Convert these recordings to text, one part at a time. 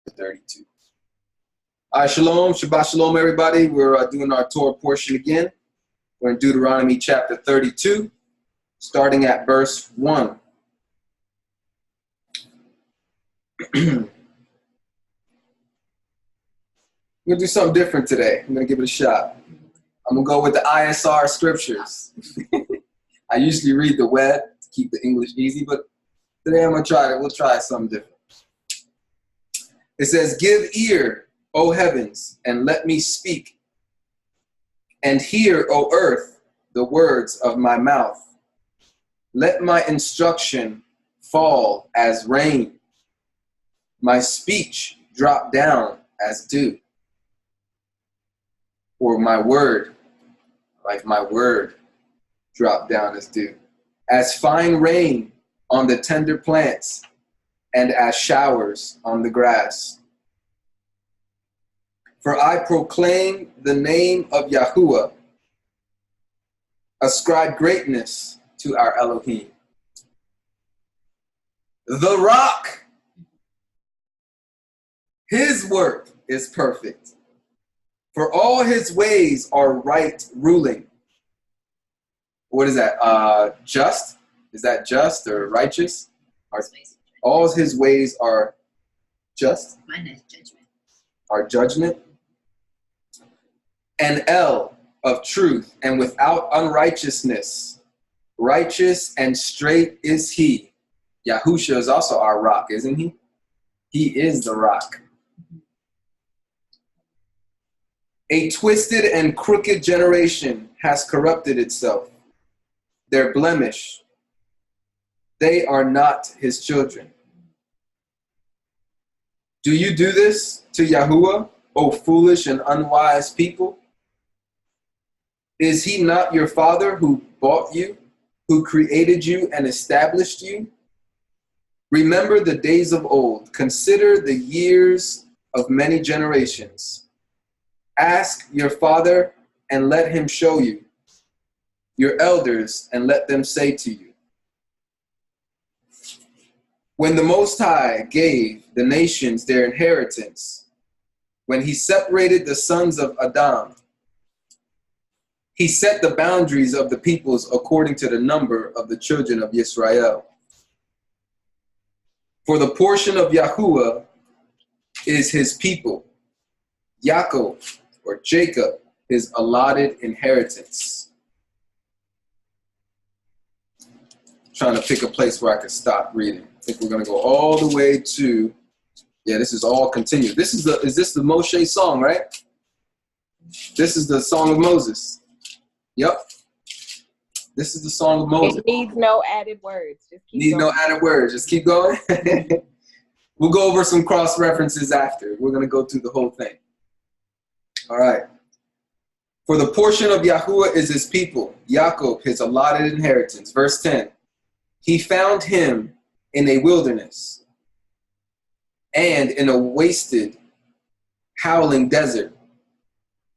32. All right, shalom, Shabbat shalom, everybody. We're doing our Torah portion again. We're in Deuteronomy chapter 32, starting at verse 1. I'm going to do something different today. I'm going to give it a shot. I'm going to go with the ISR scriptures. I usually read the web to keep the English easy, but today I'm going to try it. We'll try something different. It says, "Give ear, O heavens, and let me speak. And hear, O earth, the words of my mouth. Let my instruction fall as rain, my speech drop down as dew." Or my word, like my word, drop down as dew. As fine rain on the tender plants, and as showers on the grass. For I proclaim the name of Yahuwah. Ascribe greatness to our Elohim. The rock, his work is perfect. For all his ways are right ruling. What is that? Just? Is that just or righteous? All his ways are just. Mine is judgment. Are judgment. And El of truth, and without unrighteousness. Righteous and straight is he. Yahusha is also our rock, isn't he? He is the rock. A twisted and crooked generation has corrupted itself. Their blemish, they are not his children. Do you do this to Yahuwah, O foolish and unwise people? Is he not your father who bought you, who created you and established you? Remember the days of old. Consider the years of many generations. Ask your father and let him show you, your elders and let them say to you. When the Most High gave the nations their inheritance, when he separated the sons of Adam, he set the boundaries of the peoples according to the number of the children of Israel. For the portion of Yahuwah is his people, Yaakov, or Jacob, his allotted inheritance. I'm trying to pick a place where I can stop reading. I think we're going to go all the way to, yeah, this is all continued. Is this the Moshe song, right? This is the Song of Moses. Yep. This is the Song of Moses. It needs no added words. Just keep Need going. no added words. Just keep going. We'll go over some cross references after. We're going to go through the whole thing. All right. For the portion of Yahuwah is his people, Yaakov, his allotted inheritance. Verse 10. He found him in a wilderness and in a wasted, howling desert.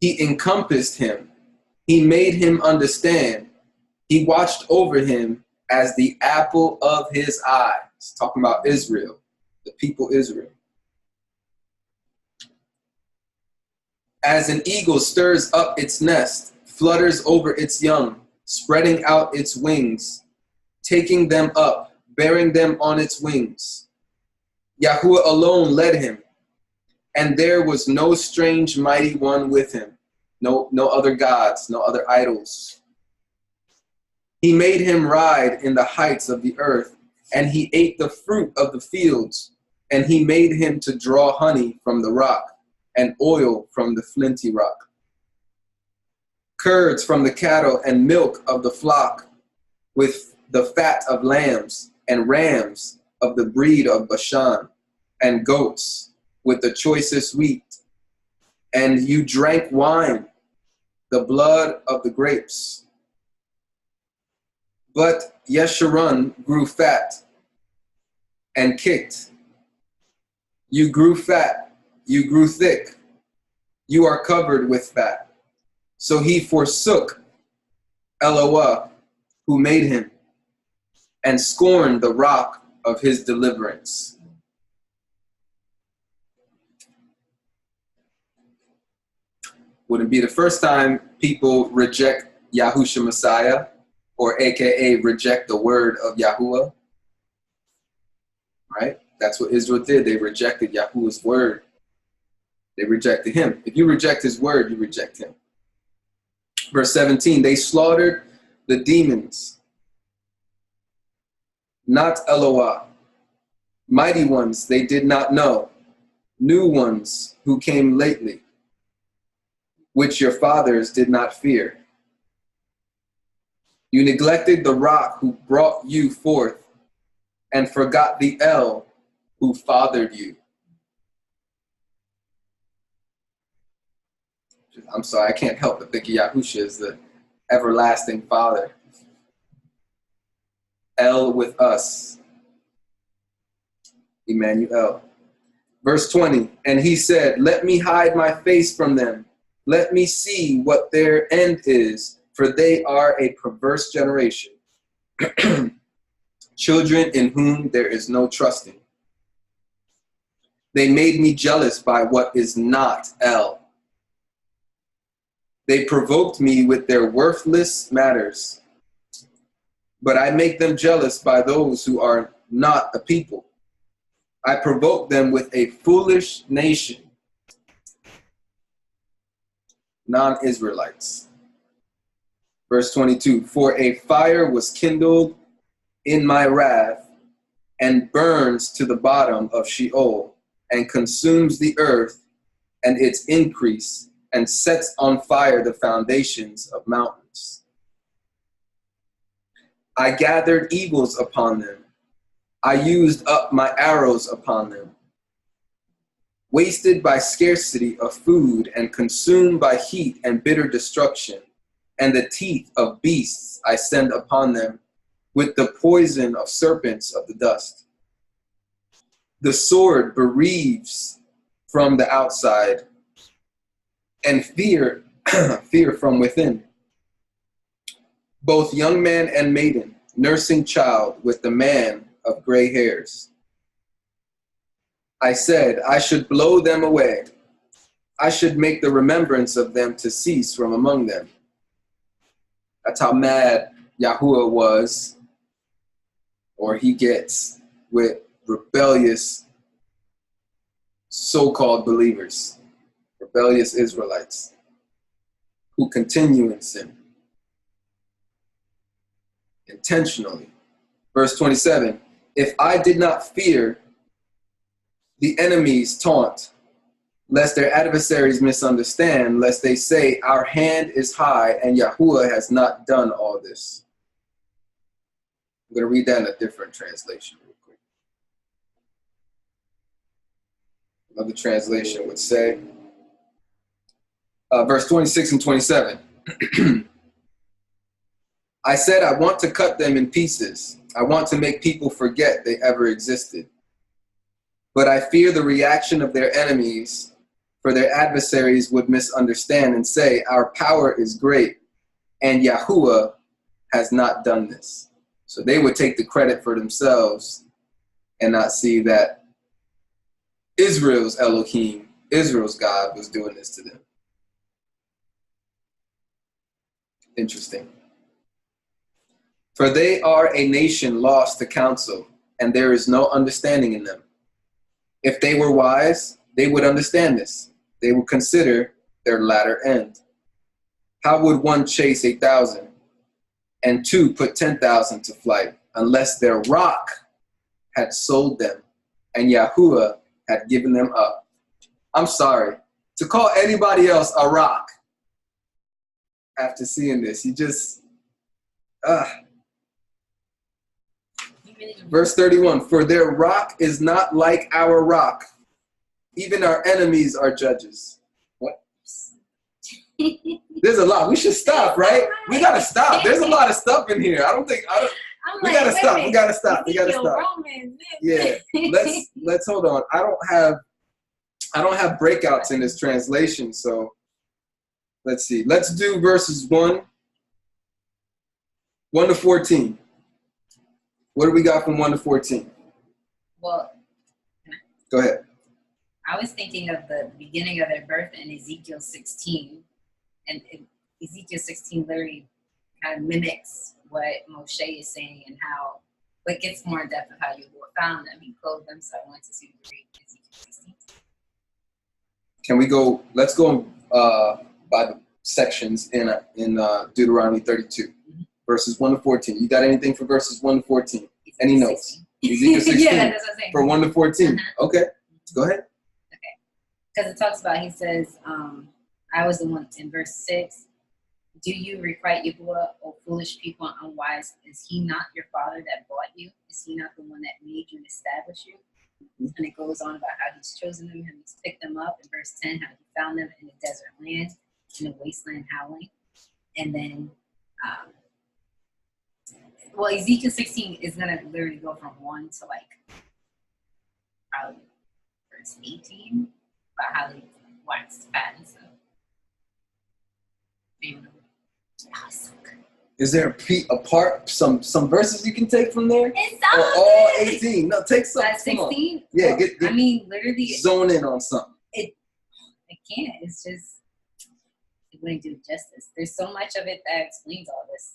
He encompassed him. He made him understand. He watched over him as the apple of his eye. It's talking about Israel, the people Israel. As an eagle stirs up its nest, flutters over its young, spreading out its wings, taking them up, bearing them on its wings. Yahuwah alone led him, and there was no strange mighty one with him, no other gods, no other idols. He made him ride in the heights of the earth, and he ate the fruit of the fields, and he made him to draw honey from the rock, and oil from the flinty rock, curds from the cattle and milk of the flock, with the fat of lambs and rams of the breed of Bashan, and goats with the choicest wheat. And you drank wine, the blood of the grapes. But Yeshurun grew fat and kicked. You grew fat, you grew thick, you are covered with fat. So he forsook Eloah, who made him, and scorned the rock of his deliverance. Wouldn't be the first time people reject Yahusha Messiah, or AKA reject the word of Yahuwah. Right? That's what Israel did. They rejected Yahuwah's word. They rejected him. If you reject his word, you reject him. Verse 17, they slaughtered the demons, not Eloah. Mighty ones they did not know, new ones who came lately, which your fathers did not fear. You neglected the rock who brought you forth, and forgot the El who fathered you. I'm sorry, I can't help but think of Yahusha as the everlasting Father. El with us, Emmanuel. Verse 20, and he said, let me hide my face from them. Let me see what their end is, for they are a perverse generation. Children in whom there is no trusting. They made me jealous by what is not El. They provoked me with their worthless matters, but I make them jealous by those who are not a people. I provoke them with a foolish nation, non-Israelites. Verse 22, for a fire was kindled in my wrath and burns to the bottom of Sheol and consumes the earth and its increase and sets on fire the foundations of mountains. I gathered eagles upon them. I used up my arrows upon them. Wasted by scarcity of food and consumed by heat and bitter destruction, and the teeth of beasts I send upon them with the poison of serpents of the dust. The sword bereaves from the outside, and fear from within. Both young man and maiden, nursing child with the man of gray hairs. I said, I should blow them away. I should make the remembrance of them to cease from among them. That's how mad Yahuwah was, or he gets, with rebellious so-called believers, rebellious Israelites who continue in sin intentionally. Verse 27, if I did not fear the enemy's taunt, lest their adversaries misunderstand, lest they say, our hand is high and Yahuwah has not done all this. I'm going to read that in a different translation real quick. Another translation would say, verse 26 and 27. I said, I want to cut them in pieces. I want to make people forget they ever existed. But I fear the reaction of their enemies, for their adversaries would misunderstand and say, our power is great, and Yahuwah has not done this. So they would take the credit for themselves and not see that Israel's Elohim, Israel's God, was doing this to them. Interesting. For they are a nation lost to counsel, and there is no understanding in them. If they were wise, they would understand this. They would consider their latter end. How would one chase 1,000 and two put 10,000 to flight unless their rock had sold them and Yahuwah had given them up? I'm sorry. To call anybody else a rock after seeing this, you just, Verse 31, for their rock is not like our rock. Even our enemies are judges. What? There's a lot. We should stop, right? We got to stop. There's a lot of stuff in here. We got to stop. We got to stop. We got to stop. Yeah. Let's hold on. I don't have breakouts in this translation, so let's see. Let's do verses 1 to 14. What do we got from 1 to 14? Well, go ahead. I was thinking of the beginning of their birth in Ezekiel 16, and Ezekiel 16 literally kind of mimics what Moshe is saying and how, but gets more in depth of how Yahuwah found them. He clothed them, so I wanted to see you read Ezekiel 16. Can we go? Let's go by the sections in Deuteronomy 32, verses 1 to 14. You got anything for verses 1 to 14? Any notes? Ezekiel 16. Yeah, that's what I'm saying. For 1 to 14. Okay, go ahead. Okay, because it talks about, he says, I was the one in verse 6. Do you requite Yahuwah, O foolish people and unwise? Is he not your father that bought you? Is he not the one that made you and established you? And it goes on about how he's chosen them, how he's picked them up. In verse 10, how he found them in the desert land, in the wasteland howling. And then, well, Ezekiel 16 is going to literally go from 1 to like probably verse 18 about how they waxed fat and stuff. Oh, it's so good. Is there a part, some verses you can take from there? It's so or all 18? No, take some. 16? Yeah, well, I mean, literally. Zone in on something. It can't. It's just, it wouldn't do justice. There's so much of it that explains all this.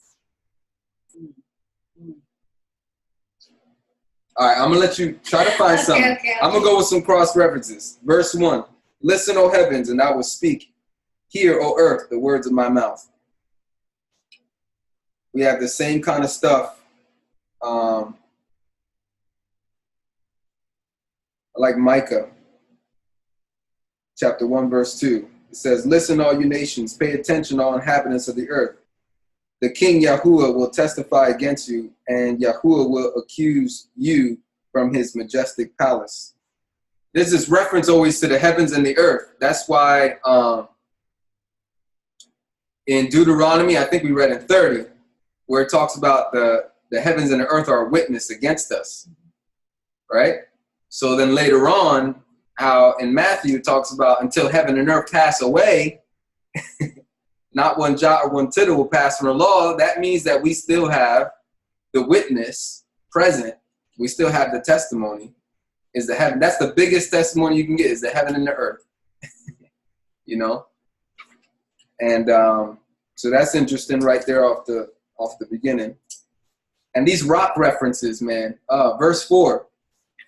All right, I'm going to let you try to find something. Okay. I'm going to go with some cross references. Verse 1. Listen, O heavens, and I will speak. Hear, O earth, the words of my mouth. We have the same kind of stuff. Like Micah, chapter 1, verse 2. It says, listen, all you nations, pay attention, all inhabitants of the earth. The King Yahuwah will testify against you, and Yahuwah will accuse you from his majestic palace. There's this reference always to the heavens and the earth. That's why in Deuteronomy, I think we read in 30, where it talks about the heavens and the earth are a witness against us, right? So then later on, how in Matthew it talks about until heaven and earth pass away, not one jot or one tittle will pass from the law. That means that we still have the witness present. We still have the testimony. Is the heaven? That's the biggest testimony you can get, is the heaven and the earth. You know, and so that's interesting right there off the beginning. And these rock references, man. Verse 4.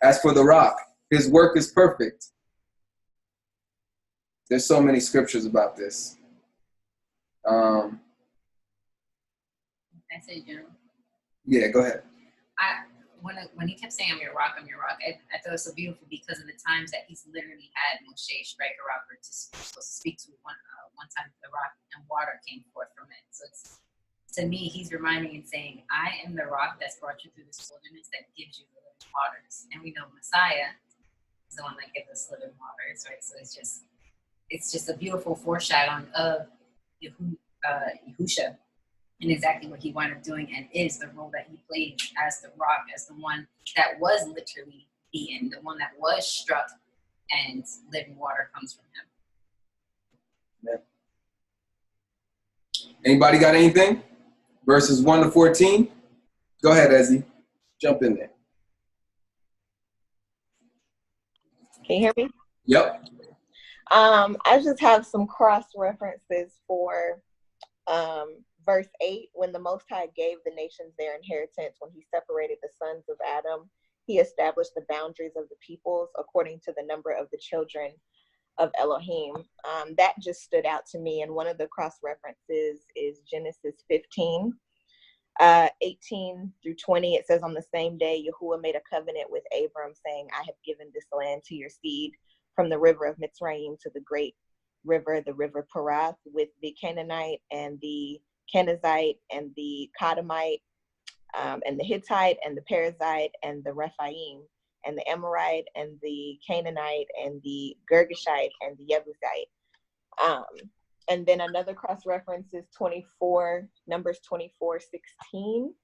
As for the rock, his work is perfect. There's so many scriptures about this. I say, General. Yeah, go ahead. When he kept saying, I'm your rock, I thought it was so beautiful because of the times that he's literally had Moshe strike a rock or to speak to one time the rock and water came forth from it. So it's, to me, he's reminding and saying, I am the rock that's brought you through this wilderness that gives you the living waters. And we know Messiah is the one that gives us living waters, right? So it's just a beautiful foreshadowing of Yahusha and exactly what he wound up doing and is the role that he played as the rock, as the one that was literally beaten, the one that was struck, and living water comes from him. Yeah. Anybody got anything? Verses 1 to 14? Go ahead, Ezzy. Jump in there. Can you hear me? Yep. I just have some cross references for verse 8. When the Most High gave the nations their inheritance, when he separated the sons of Adam, he established the boundaries of the peoples according to the number of the children of Elohim. That just stood out to me. And one of the cross references is Genesis 15, 18 through 20. It says, on the same day, Yahuwah made a covenant with Abram, saying, I have given this land to your seed from the river of Mitzrayim to the great river, the river Parath, with the Canaanite and the Kenizzite and the Kadamite and the Hittite and the Perizzite and the Rephaim and the Amorite and the Canaanite and the Girgashite and the Jebusite. And then another cross reference is Numbers 24:16.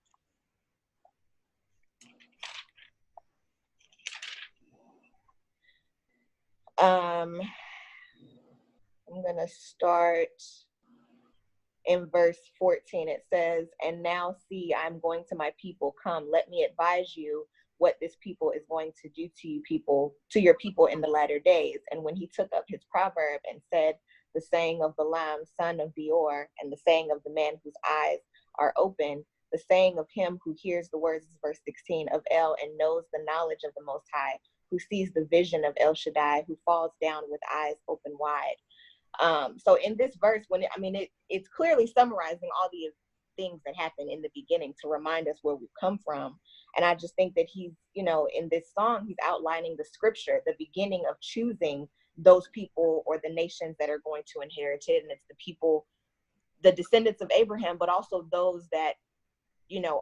I'm going to start in verse 14. It says, and now see, I'm going to my people. Come, let me advise you what this people is going to do to your people in the latter days. And when he took up his proverb and said, the saying of Balaam, son of Beor, and the saying of the man whose eyes are open, the saying of him who hears the words, verse 16, of El and knows the knowledge of the Most High, who sees the vision of El Shaddai, who falls down with eyes open wide. So in this verse, it's clearly summarizing all the things that happen in the beginning to remind us where we've come from. And I just think that he's, in this song, he's outlining the scripture, the beginning of choosing those people or the nations that are going to inherit it. And it's the people, the descendants of Abraham, but also those that,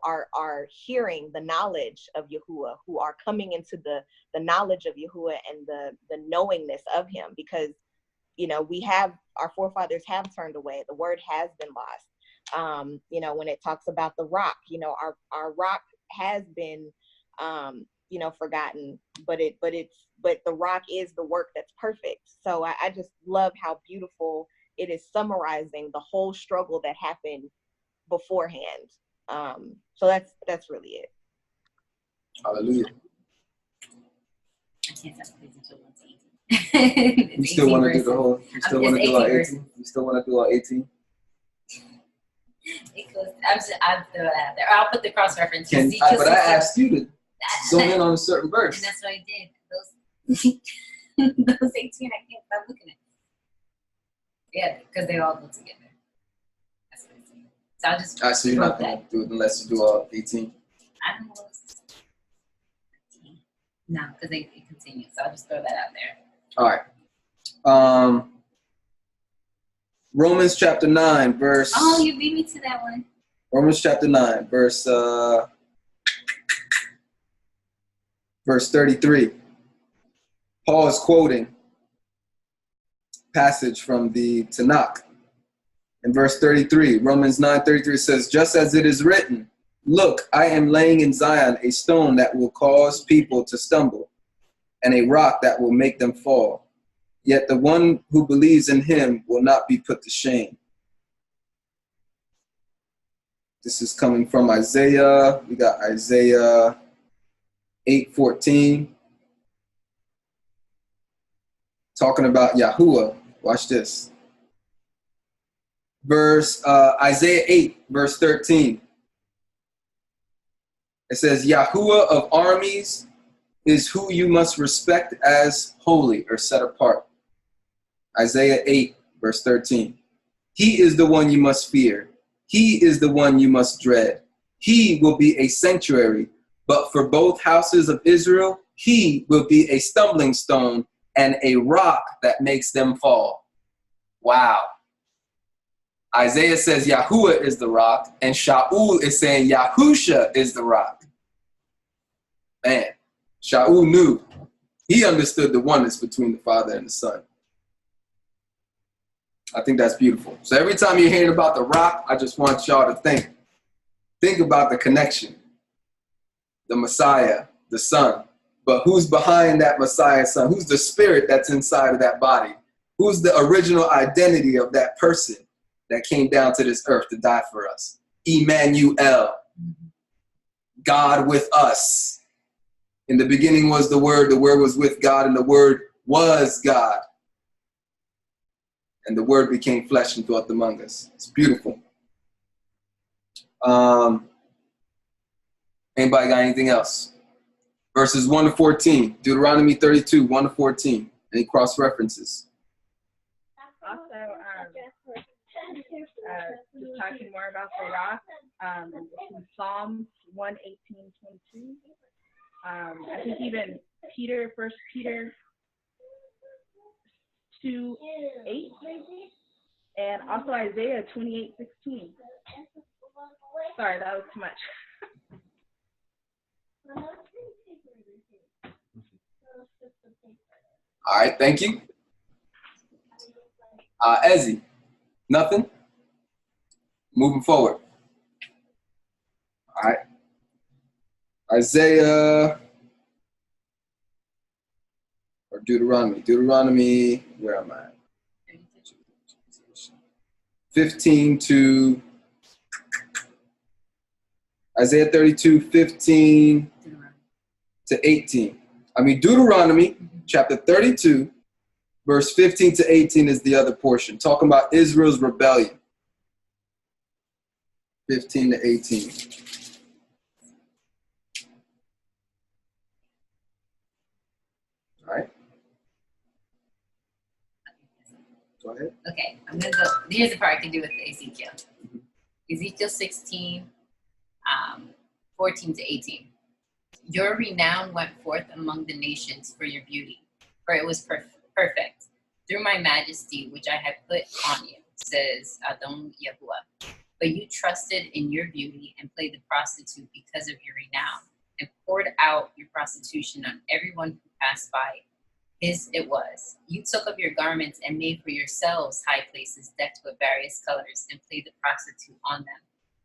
are hearing the knowledge of Yahuwah, who are coming into the knowledge of Yahuwah and the knowingness of him, because, our forefathers have turned away. The word has been lost. When it talks about the rock, our rock has been, forgotten, but the rock is the work that's perfect. So I just love how beautiful it is summarizing the whole struggle that happened beforehand. So that's really it. Hallelujah. I can't stop pleasing children to 18. You still want to do the whole? You still want to do all 18? You still want to do all 18? It goes. I'm throw it out there. I'll put the cross reference. But I asked you to zone in on a certain verse. And that's what I did. Those 18, I can't stop looking at. Yeah, because they all go together. That's what I see. So I'll just. So you're not going to do it unless you do all 18. I don't know what else to say. No, because they continue. So I'll just throw that out there. All right. Romans chapter 9, verse. Oh, you beat me to that one. Romans chapter 9, verse 33. Paul is quoting passage from the Tanakh. In verse 33, Romans 9:33 says, just as it is written, look, I am laying in Zion a stone that will cause people to stumble, and a rock that will make them fall. Yet the one who believes in him will not be put to shame. This is coming from Isaiah. We got Isaiah 8:14. Talking about Yahuwah. Watch this. Isaiah 8, verse 13. It says, Yahuwah of armies is who you must respect as holy or set apart. Isaiah 8, verse 13. He is the one you must fear. He is the one you must dread. He will be a sanctuary, but for both houses of Israel, he will be a stumbling stone and a rock that makes them fall. Wow. Isaiah says Yahuwah is the rock, and Shaul is saying Yahusha is the rock. Man, Shaul knew. He understood the oneness between the Father and the Son. I think that's beautiful. So every time you're hearing about the rock, I just want y'all to think about the connection. The Messiah, the Son. But who's behind that Messiah Son? Who's the spirit that's inside of that body? Who's the original identity of that person that came down to this earth to die for us? Emmanuel. God with us. In the beginning was the Word was with God, and the Word was God. And the Word became flesh and dwelt among us. It's beautiful. Anybody got anything else? Verses 1 to 14. Deuteronomy 32, 1 to 14. Any cross references? Also, just talking more about the rock, in Psalms 1:18-22. I think even First Peter 2:8, and also Isaiah 28:16. Sorry, that was too much. All right, thank you. Ezzy, nothing? Moving forward. All right. Isaiah or Deuteronomy, where am I? 15 to Isaiah 32:15 to 18. Deuteronomy chapter 32, verse 15 to 18 is the other portion, talking about Israel's rebellion. 15 to 18. All right. Go ahead. Okay, I'm gonna go. Here's the part I can do with Ezekiel. Ezekiel 16, 14 to 18. Your renown went forth among the nations for your beauty, for it was perfect through my majesty, which I had put on you, says Adon Yahuwah. But you trusted in your beauty and played the prostitute because of your renown, and poured out your prostitution on everyone who passed by. His it was. You took up your garments and made for yourselves high places decked with various colors, and played the prostitute on them.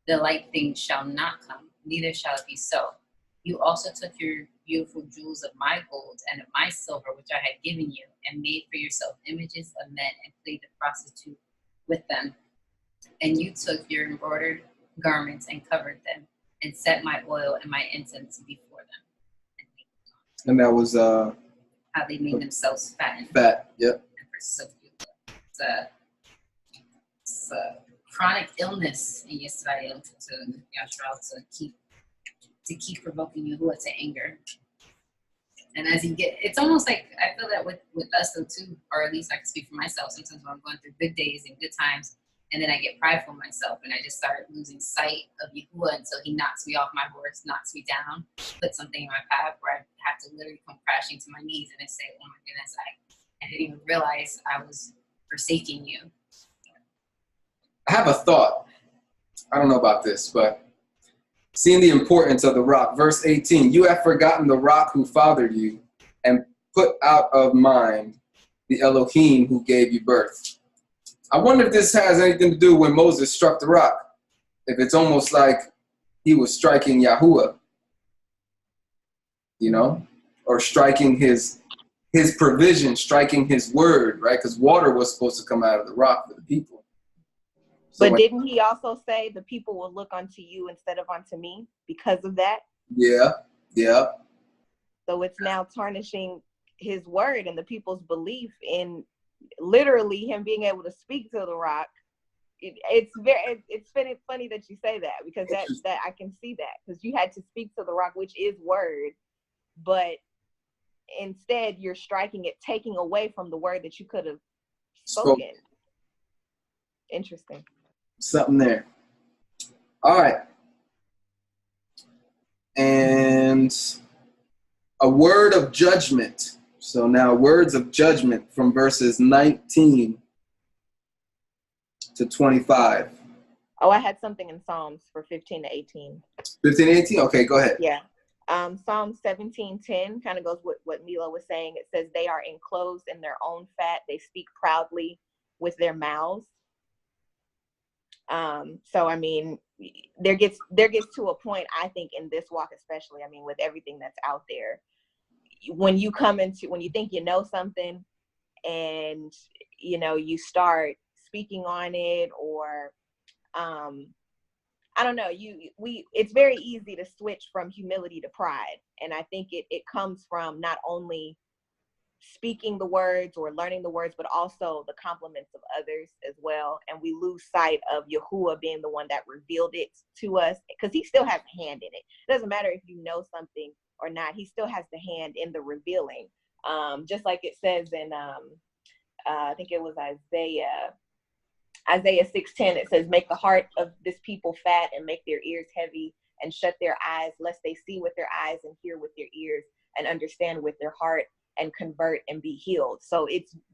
The like thing shall not come, neither shall it be so. You also took your beautiful jewels of my gold and of my silver, which I had given you, and made for yourself images of men, and played the prostitute with them. And you took your embroidered garments and covered them, and set my oil and my incense before them. And that was how they made themselves fat. Fat, yep. So it's a chronic illness in Yisrael to keep provoking Yahuwah to anger. And as you get, it's almost like I feel that with us though too, or at least I can speak for myself. Sometimes when I'm going through good days and good times, and then I get prideful myself, and I just start losing sight of Yahuwah until he knocks me off my horse, knocks me down, puts something in my path where I have to literally come crashing to my knees and I say, oh my goodness, I didn't even realize I was forsaking you. I have a thought. I don't know about this, but seeing the importance of the rock. Verse 18, you have forgotten the rock who fathered you, and put out of mind the Elohim who gave you birth. I wonder if this has anything to do when Moses struck the rock. If it's almost like he was striking Yahuwah, you know, or striking his provision, striking his word, right? Because water was supposed to come out of the rock for the people. So but didn't he also say the people will look unto you instead of unto me because of that? Yeah, yeah. So it's now tarnishing his word and the people's belief in literally him being able to speak to the rock. It's funny that you say that, because that I can see that, because you had to speak to the rock, which is word, but instead you're striking it, taking away from the word that you could have spoken. Interesting. Something there. All right. And a word of judgment. So now words of judgment from verses 19 to 25. Oh, I had something in Psalms for 15 to 18. 15 to 18? Okay, go ahead. Yeah. Psalm 17:10 kind of goes with what Mila was saying. It says, they are enclosed in their own fat. They speak proudly with their mouths. So, I mean, there gets to a point, I think, in this walk especially, I mean, with everything that's out there, when you think you know something and, you know, you start speaking on it, or, I don't know, it's very easy to switch from humility to pride. And I think it comes from not only speaking the words or learning the words, but also the compliments of others as well. And we lose sight of Yahuwah being the one that revealed it to us, because he still has a hand in it. It doesn't matter if you know something or not, he still has the hand in the revealing. Just like it says in, I think it was Isaiah 6:10, it says, make the heart of this people fat and make their ears heavy and shut their eyes, lest they see with their eyes and hear with their ears and understand with their heart and convert and be healed. So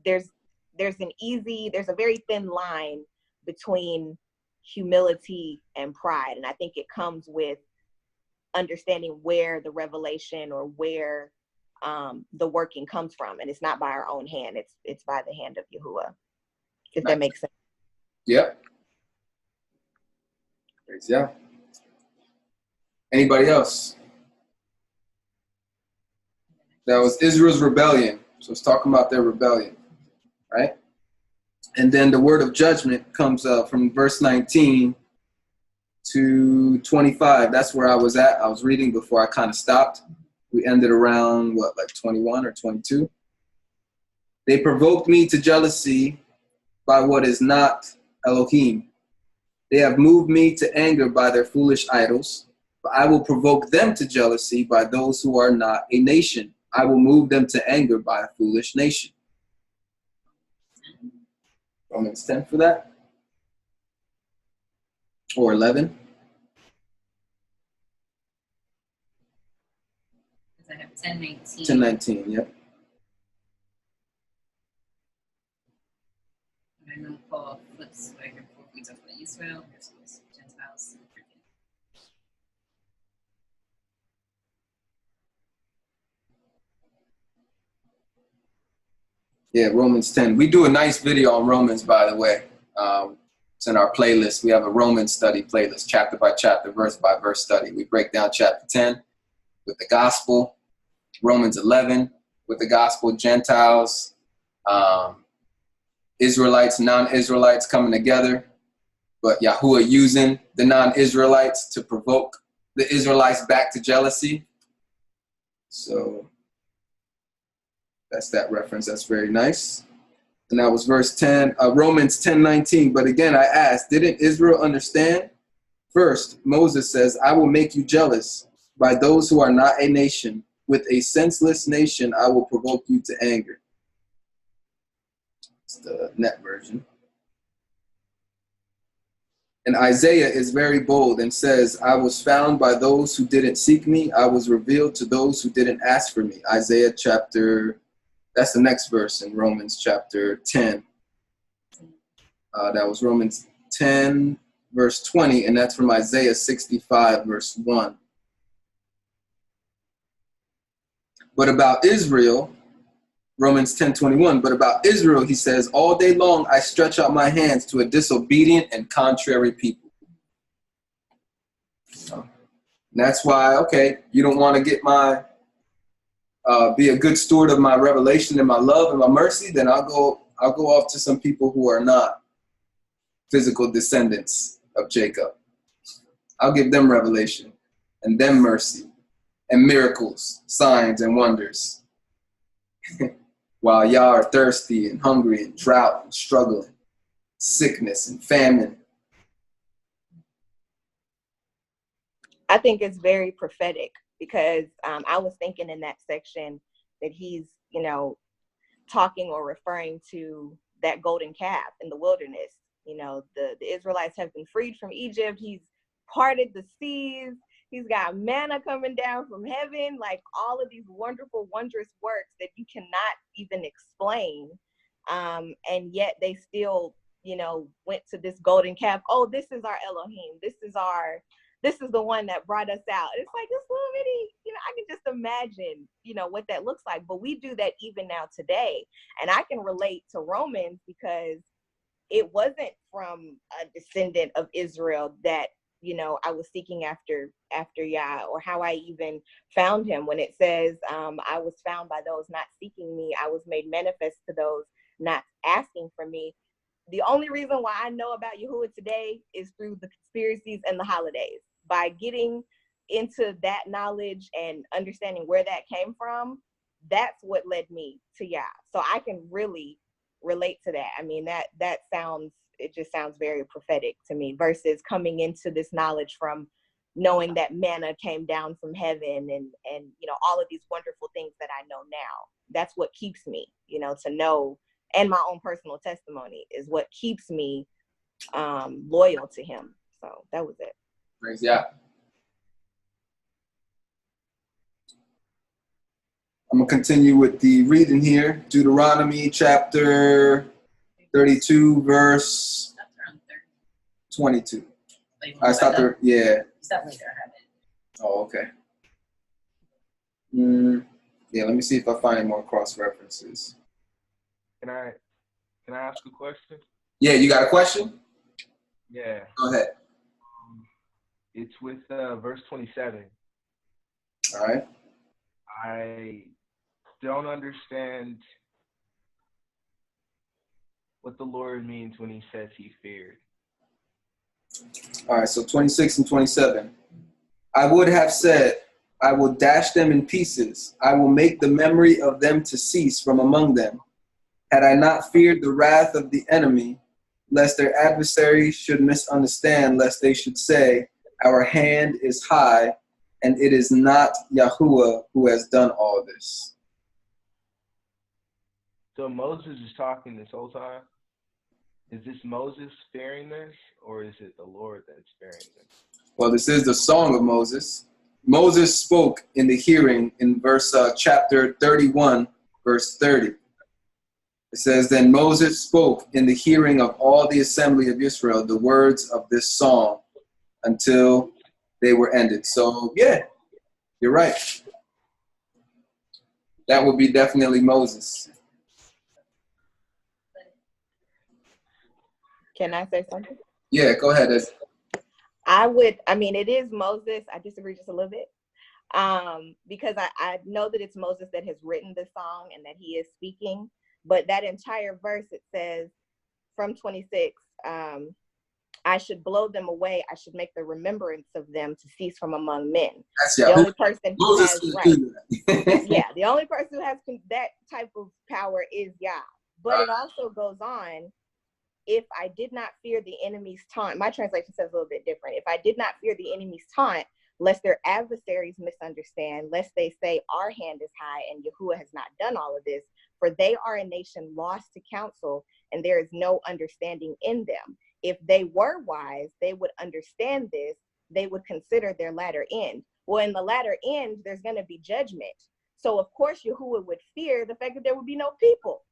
there's a very thin line between humility and pride. And I think it comes with understanding where the revelation or where the working comes from. And it's not by our own hand. It's by the hand of Yahuwah. If that makes sense. Yep. Yeah. Anybody else? That was Israel's rebellion. So it's talking about their rebellion, right? And then the word of judgment comes from verse 19 to 25. That's where I was at. I was reading before I kind of stopped. We ended around, what, like 21 or 22? They provoked me to jealousy by what is not Elohim. They have moved me to anger by their foolish idols. But I will provoke them to jealousy by those who are not a nation. I will move them to anger by a foolish nation. Romans 10 for that. Or 11. I have 10:19. 10:19, yep. I know Paul flips back and forth. We talk about Israel versus Gentiles. Yeah, Romans 10. We do a nice video on Romans, by the way. It's in our playlist. We have a Romans study playlist, chapter by chapter, verse by verse study. We break down chapter 10 with the gospel, Romans 11 with the gospel, Gentiles, Israelites, non-Israelites coming together, but Yahuwah using the non-Israelites to provoke the Israelites back to jealousy. So that's that reference. That's very nice. And that was verse 10, Romans 10:19. But again, I asked, didn't Israel understand? First, Moses says, I will make you jealous by those who are not a nation. With a senseless nation, I will provoke you to anger. It's the net version. And Isaiah is very bold and says, I was found by those who didn't seek me. I was revealed to those who didn't ask for me. Isaiah chapter, that's the next verse in Romans chapter 10. That was Romans 10, verse 20, and that's from Isaiah 65, verse 1. But about Israel, Romans 10:21, but about Israel, he says, all day long I stretch out my hands to a disobedient and contrary people. And that's why, okay, you don't want to get my, be a good steward of my revelation and my love and my mercy, then I'll go off to some people who are not physical descendants of Jacob. I'll give them revelation and them mercy and miracles, signs and wonders. While y'all are thirsty and hungry and drought and struggling, sickness and famine. I think it's very prophetic because I was thinking in that section that he's, talking or referring to that golden calf in the wilderness. The Israelites have been freed from Egypt. He's parted the seas. He's got manna coming down from heaven, like all of these wonderful, wondrous works that you cannot even explain. And yet they still, went to this golden calf. Oh, this is our Elohim. This is the one that brought us out. It's like this little bitty, I can just imagine, what that looks like. But we do that even now today. And I can relate to Romans because it wasn't from a descendant of Israel that, I was seeking after Yah, or how I even found him. When it says, I was found by those not seeking me, I was made manifest to those not asking for me. The only reason why I know about Yahuwah today is through the conspiracies and the holidays. By getting into that knowledge and understanding where that came from, that's what led me to Yah. So I can really relate to that. I mean, it just sounds very prophetic to me versus coming into this knowledge from knowing that manna came down from heaven and all of these wonderful things that I know now. That's what keeps me, to know, and my own personal testimony is what keeps me loyal to him. So that was it. Praise Yah. I'm going to continue with the reading here. Deuteronomy chapter 32, verse 22. I stopped there. Yeah. Stop later. I have it. Oh, okay. Yeah, let me see if I find any more cross references. Can I ask a question? Yeah, you got a question? Yeah. Go ahead. It's with verse 27. All right. I don't understand what the Lord means when he says he feared. All right, so 26 and 27. I would have said, I will dash them in pieces. I will make the memory of them to cease from among them. Had I not feared the wrath of the enemy, lest their adversaries should misunderstand, lest they should say, our hand is high, and it is not Yahuwah who has done all this. So Moses is talking this whole time. Is this Moses fearing this, or is it the Lord that's fearing this? Well, this is the song of Moses. Moses spoke in the hearing in chapter 31, verse 30. It says, then Moses spoke in the hearing of all the assembly of Israel the words of this song until they were ended. So, yeah, you're right. That would be definitely Moses. Can I say something? Yeah, go ahead. It is Moses. I disagree just a little bit. Because I know that it's Moses that has written the song and that he is speaking. But that entire verse, it says from 26, I should blow them away. I should make the remembrance of them to cease from among men. That's the only person who Moses has, right. yeah, the only person who has that type of power is Yah. But it also goes on, if I did not fear the enemy's taunt, my translation says a little bit different. If I did not fear the enemy's taunt, lest their adversaries misunderstand, lest they say our hand is high and Yahuwah has not done all of this, for they are a nation lost to counsel and there is no understanding in them. If they were wise, they would understand this. They would consider their latter end. Well, in the latter end, there's going to be judgment. So of course, Yahuwah would fear the fact that there would be no people.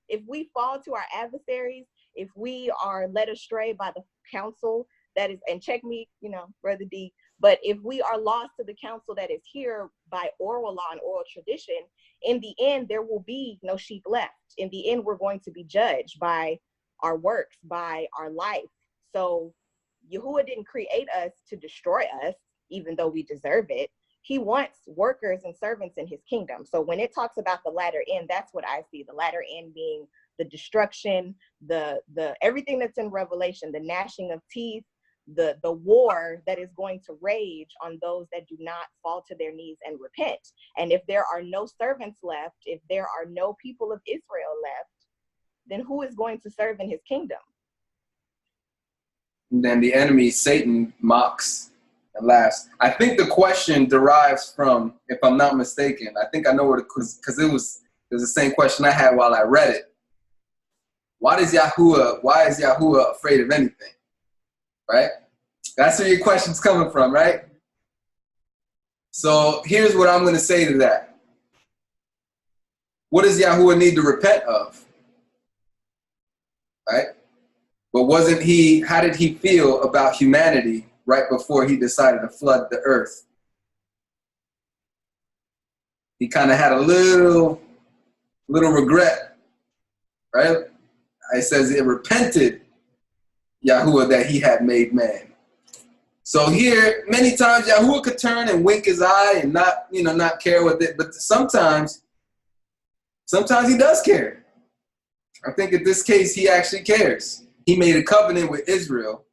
If we fall to our adversaries, if we are led astray by the counsel that is, and check me, Brother D, but if we are lost to the counsel that is here by oral law and oral tradition, in the end, there will be no sheep left. In the end, we're going to be judged by our works, by our life. So Yahuwah didn't create us to destroy us, even though we deserve it. He wants workers and servants in his kingdom. So when it talks about the latter end, that's what I see. The latter end being the destruction, the everything that's in Revelation, the gnashing of teeth, the war that is going to rage on those that do not fall to their knees and repent. And if there are no servants left, if there are no people of Israel left, then who is going to serve in his kingdom? And then the enemy, Satan, mocks and laughs. I think the question derives from, if I'm not mistaken, I think I know where because it was the same question I had while I read it. Why is Yahuwah afraid of anything? Right? That's where your question's coming from, right? So here's what I'm going to say to that. What does Yahuwah need to repent of? Right? But how did he feel about humanity right before he decided to flood the earth? He kind of had a little regret, right? It says it repented Yahuwah that he had made man. So here, many times Yahuwah could turn and wink his eye and not care with it. But sometimes he does care. I think in this case, he actually cares. He made a covenant with Israel,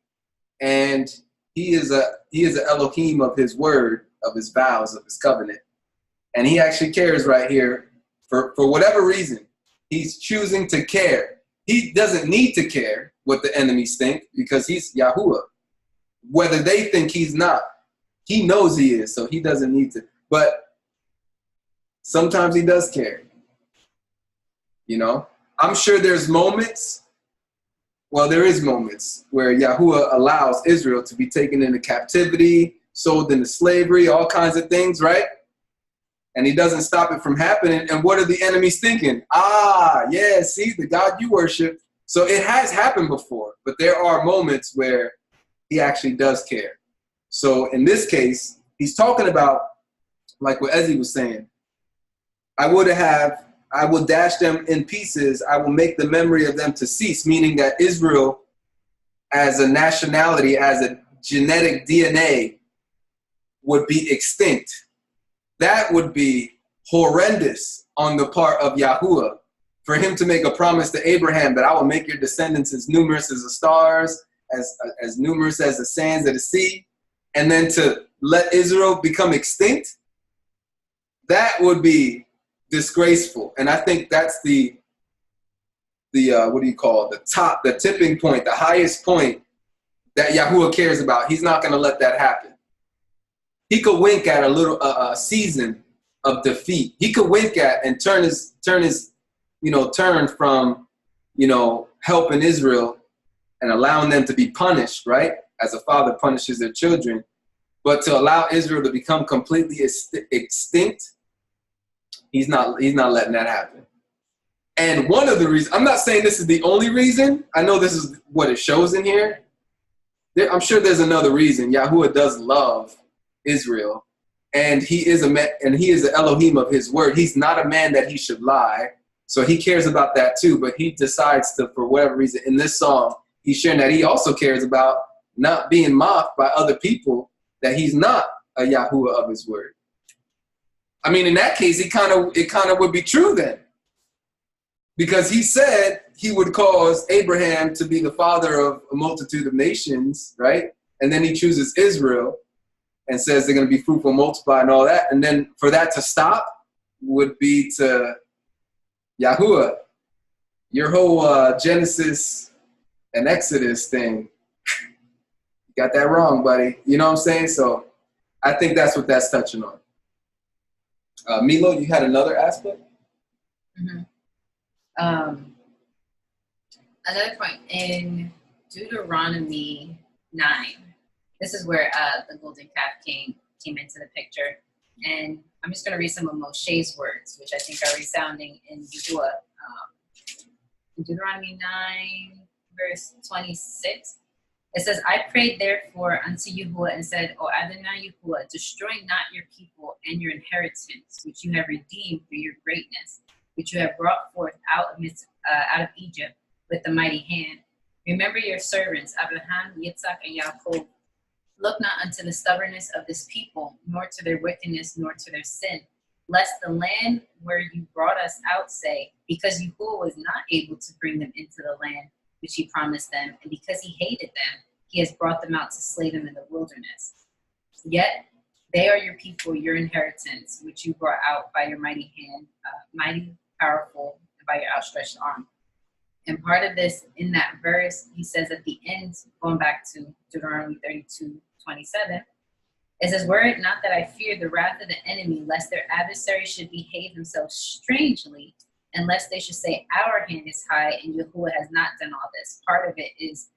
and he is an Elohim of his word, of his vows, of his covenant. And he actually cares right here for whatever reason. He's choosing to care. He doesn't need to care what the enemies think because he's Yahuwah. Whether they think he's not, he knows he is, so he doesn't need to. But sometimes he does care. I'm sure there's moments, there is moments where Yahuwah allows Israel to be taken into captivity, sold into slavery, all kinds of things, right? And he doesn't stop it from happening. And what are the enemies thinking? Yeah, see, the God you worship. So it has happened before, but there are moments where he actually does care. So in this case, he's talking about, like what Ezzy was saying, I will dash them in pieces. I will make the memory of them to cease, meaning that Israel as a nationality, as a genetic DNA, would be extinct. That would be horrendous on the part of Yahuwah, for him to make a promise to Abraham that I will make your descendants as numerous as the stars, as numerous as the sands of the sea, and then to let Israel become extinct. That would be disgraceful. And I think that's the what do you call it? The tipping point, the highest point that Yahuwah cares about. He's not going to let that happen. He could wink at a season of defeat. He could wink at and turn from, helping Israel and allowing them to be punished, right? As a father punishes their children. But to allow Israel to become completely extinct, he's not letting that happen. And one of the reasons, I'm not saying this is the only reason. I know this is what it shows in here. I'm sure there's another reason. Yahuwah does love Israel, and he is the Elohim of his word. He's not a man that he should lie. So he cares about that too, but he decides to, for whatever reason, in this song, he's sharing that he also cares about not being mocked by other people, that he's not a Yahuwah of his word. I mean, in that case, it kind of would be true then. Because he said he would cause Abraham to be the father of a multitude of nations, right? And then he chooses Israel and says they're going to be fruitful, multiply, and all that. And then for that to stop would be to Yahuwah, your whole Genesis and Exodus thing. You got that wrong, buddy. You know what I'm saying? So I think that's what that's touching on. Milo, you had another aspect? Mm-hmm. Another point in Deuteronomy 9, this is where the golden calf came into the picture. And I'm just going to read some of Moshe's words, which I think are resounding in Yahuwah. In Deuteronomy 9, verse 26, it says, I prayed therefore unto Yahuwah and said, O Adonai Yahuwah, destroy not your people and your inheritance, which you have redeemed for your greatness, which you have brought forth out of Egypt with the mighty hand. Remember your servants, Abraham, Yitzhak, and Yaakov. Look not unto the stubbornness of this people, nor to their wickedness, nor to their sin, lest the land where you brought us out say, because Yahuwah was not able to bring them into the land which he promised them, and because he hated them, he has brought them out to slay them in the wilderness. Yet they are your people, your inheritance, which you brought out by your mighty hand, mighty, powerful, and by your outstretched arm. And part of this, in that verse, he says at the end, going back to Deuteronomy 32:27, it says, were it not that I fear the wrath of the enemy, lest their adversaries should behave themselves strangely, and lest they should say, our hand is high, and Yahuwah has not done all this. Part of it is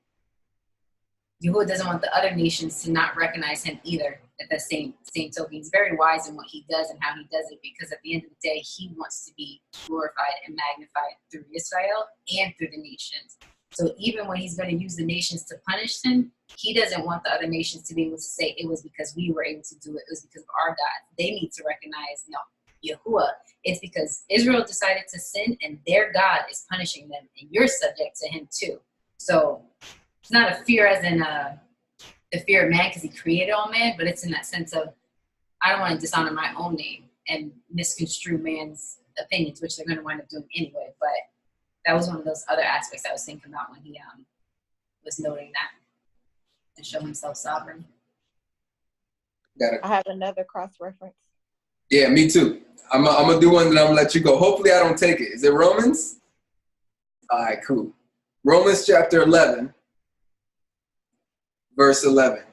Yahuwah doesn't want the other nations to not recognize him either at the same token. He's very wise in what he does and how he does it, because at the end of the day, he wants to be glorified and magnified through Israel and through the nations. So even when he's going to use the nations to punish him, he doesn't want the other nations to be able to say it was because we were able to do it. It was because of our God. They need to recognize, no, Yahuwah, it's because Israel decided to sin and their God is punishing them, and you're subject to him too. So it's not a fear as in the fear of man because he created all man, but it's in that sense of I don't want to dishonor my own name and misconstrue man's opinions, which they're going to wind up doing anyway. But that was one of those other aspects I was thinking about when he was noting that to show himself sovereign. I have another cross-reference. Yeah, me too. I'm gonna do one, and I'm gonna let you go. Hopefully, I don't take it. Is it Romans? All right, cool. Romans chapter 11, verse 11.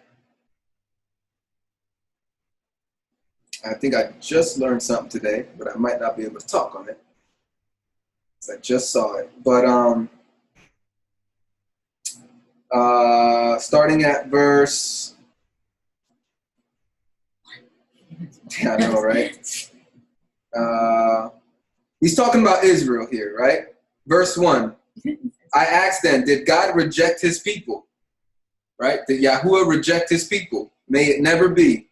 I think I just learned something today, but I might not be able to talk on it. I just saw it. But starting at verse, I know, right? He's talking about Israel here, right? Verse 1. I asked then, did God reject his people? Right? Did Yahuwah reject his people? May it never be.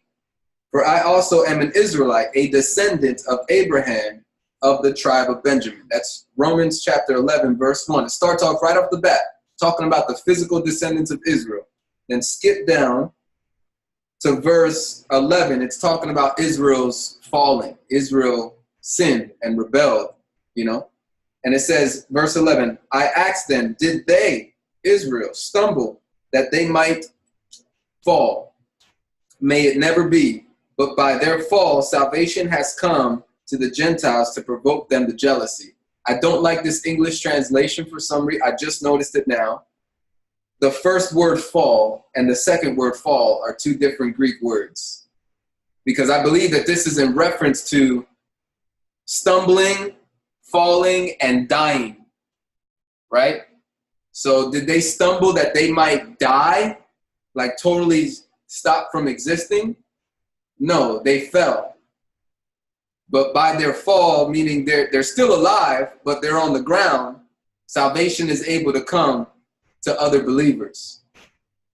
For I also am an Israelite, a descendant of Abraham of the tribe of Benjamin. That's Romans chapter 11, verse 1. It starts off right off the bat, talking about the physical descendants of Israel. Then skip down to verse 11. It's talking about Israel's falling. Israel sinned and rebelled, you know. And it says, verse 11, I asked them, did they, Israel, stumble that they might fall? May it never be. but by their fall, salvation has come to the Gentiles to provoke them to jealousy. I don't like this English translation for some reason. I just noticed it now. The first word fall and the second word fall are two different Greek words, because I believe that this is in reference to stumbling, falling, and dying, right? So did they stumble that they might die, like totally stop from existing? No, they fell. But by their fall, meaning they're still alive, but they're on the ground, salvation is able to come to other believers.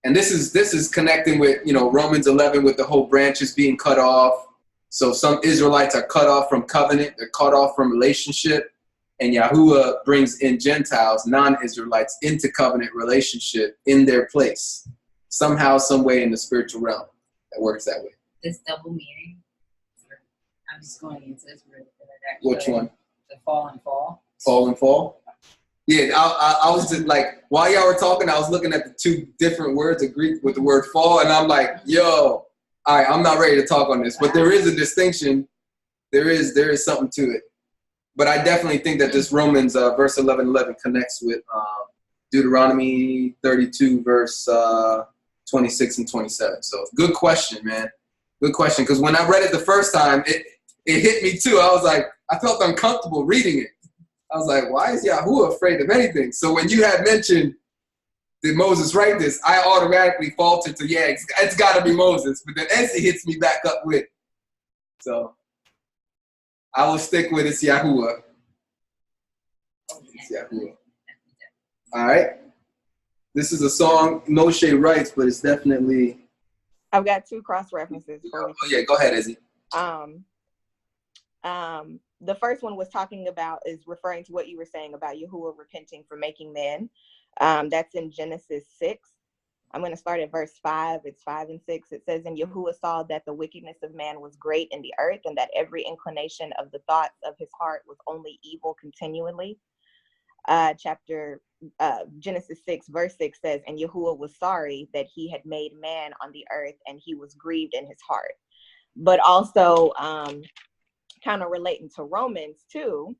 And this is connecting with, Romans 11 with the whole branches being cut off. So some Israelites are cut off from covenant, they're cut off from relationship, and Yahuwah brings in Gentiles, non-Israelites, into covenant relationship in their place. Somehow, some way in the spiritual realm. That works that way. This double meaning. I'm just going into this really good. Which one? The fall and fall. Fall and fall? Yeah, I was just like, while y'all were talking, I was looking at the two different words of Greek with the word fall, and I'm like, yo, all right, I'm not ready to talk on this. But there is a distinction. There is something to it. But I definitely think that this Romans verse 11:11 connects with Deuteronomy 32 verse 26 and 27. So good question, man. Good question. Because when I read it the first time, it hit me too. I was like, I felt uncomfortable reading it. I was like, why is Yahuwah afraid of anything? So when you had mentioned, did Moses write this? I automatically faltered to, yeah, it's got to be Moses. But then Essie hits me back up with. So I will stick with it's Yahuwah. It's Yahuwah. All right. This is a song Moshe writes, but it's definitely. I've got two cross references for you. Oh yeah, go ahead, Izzy. The first one was referring to what you were saying about Yahuwah repenting for making men. That's in Genesis 6. I'm going to start at verse 5. It's 5 and 6. It says, and Yahuwah saw that the wickedness of man was great in the earth, and that every inclination of the thoughts of his heart was only evil continually. Genesis 6 verse 6 says, and Yahuwah was sorry that he had made man on the earth, and he was grieved in his heart. But also kind of relating to Romans too,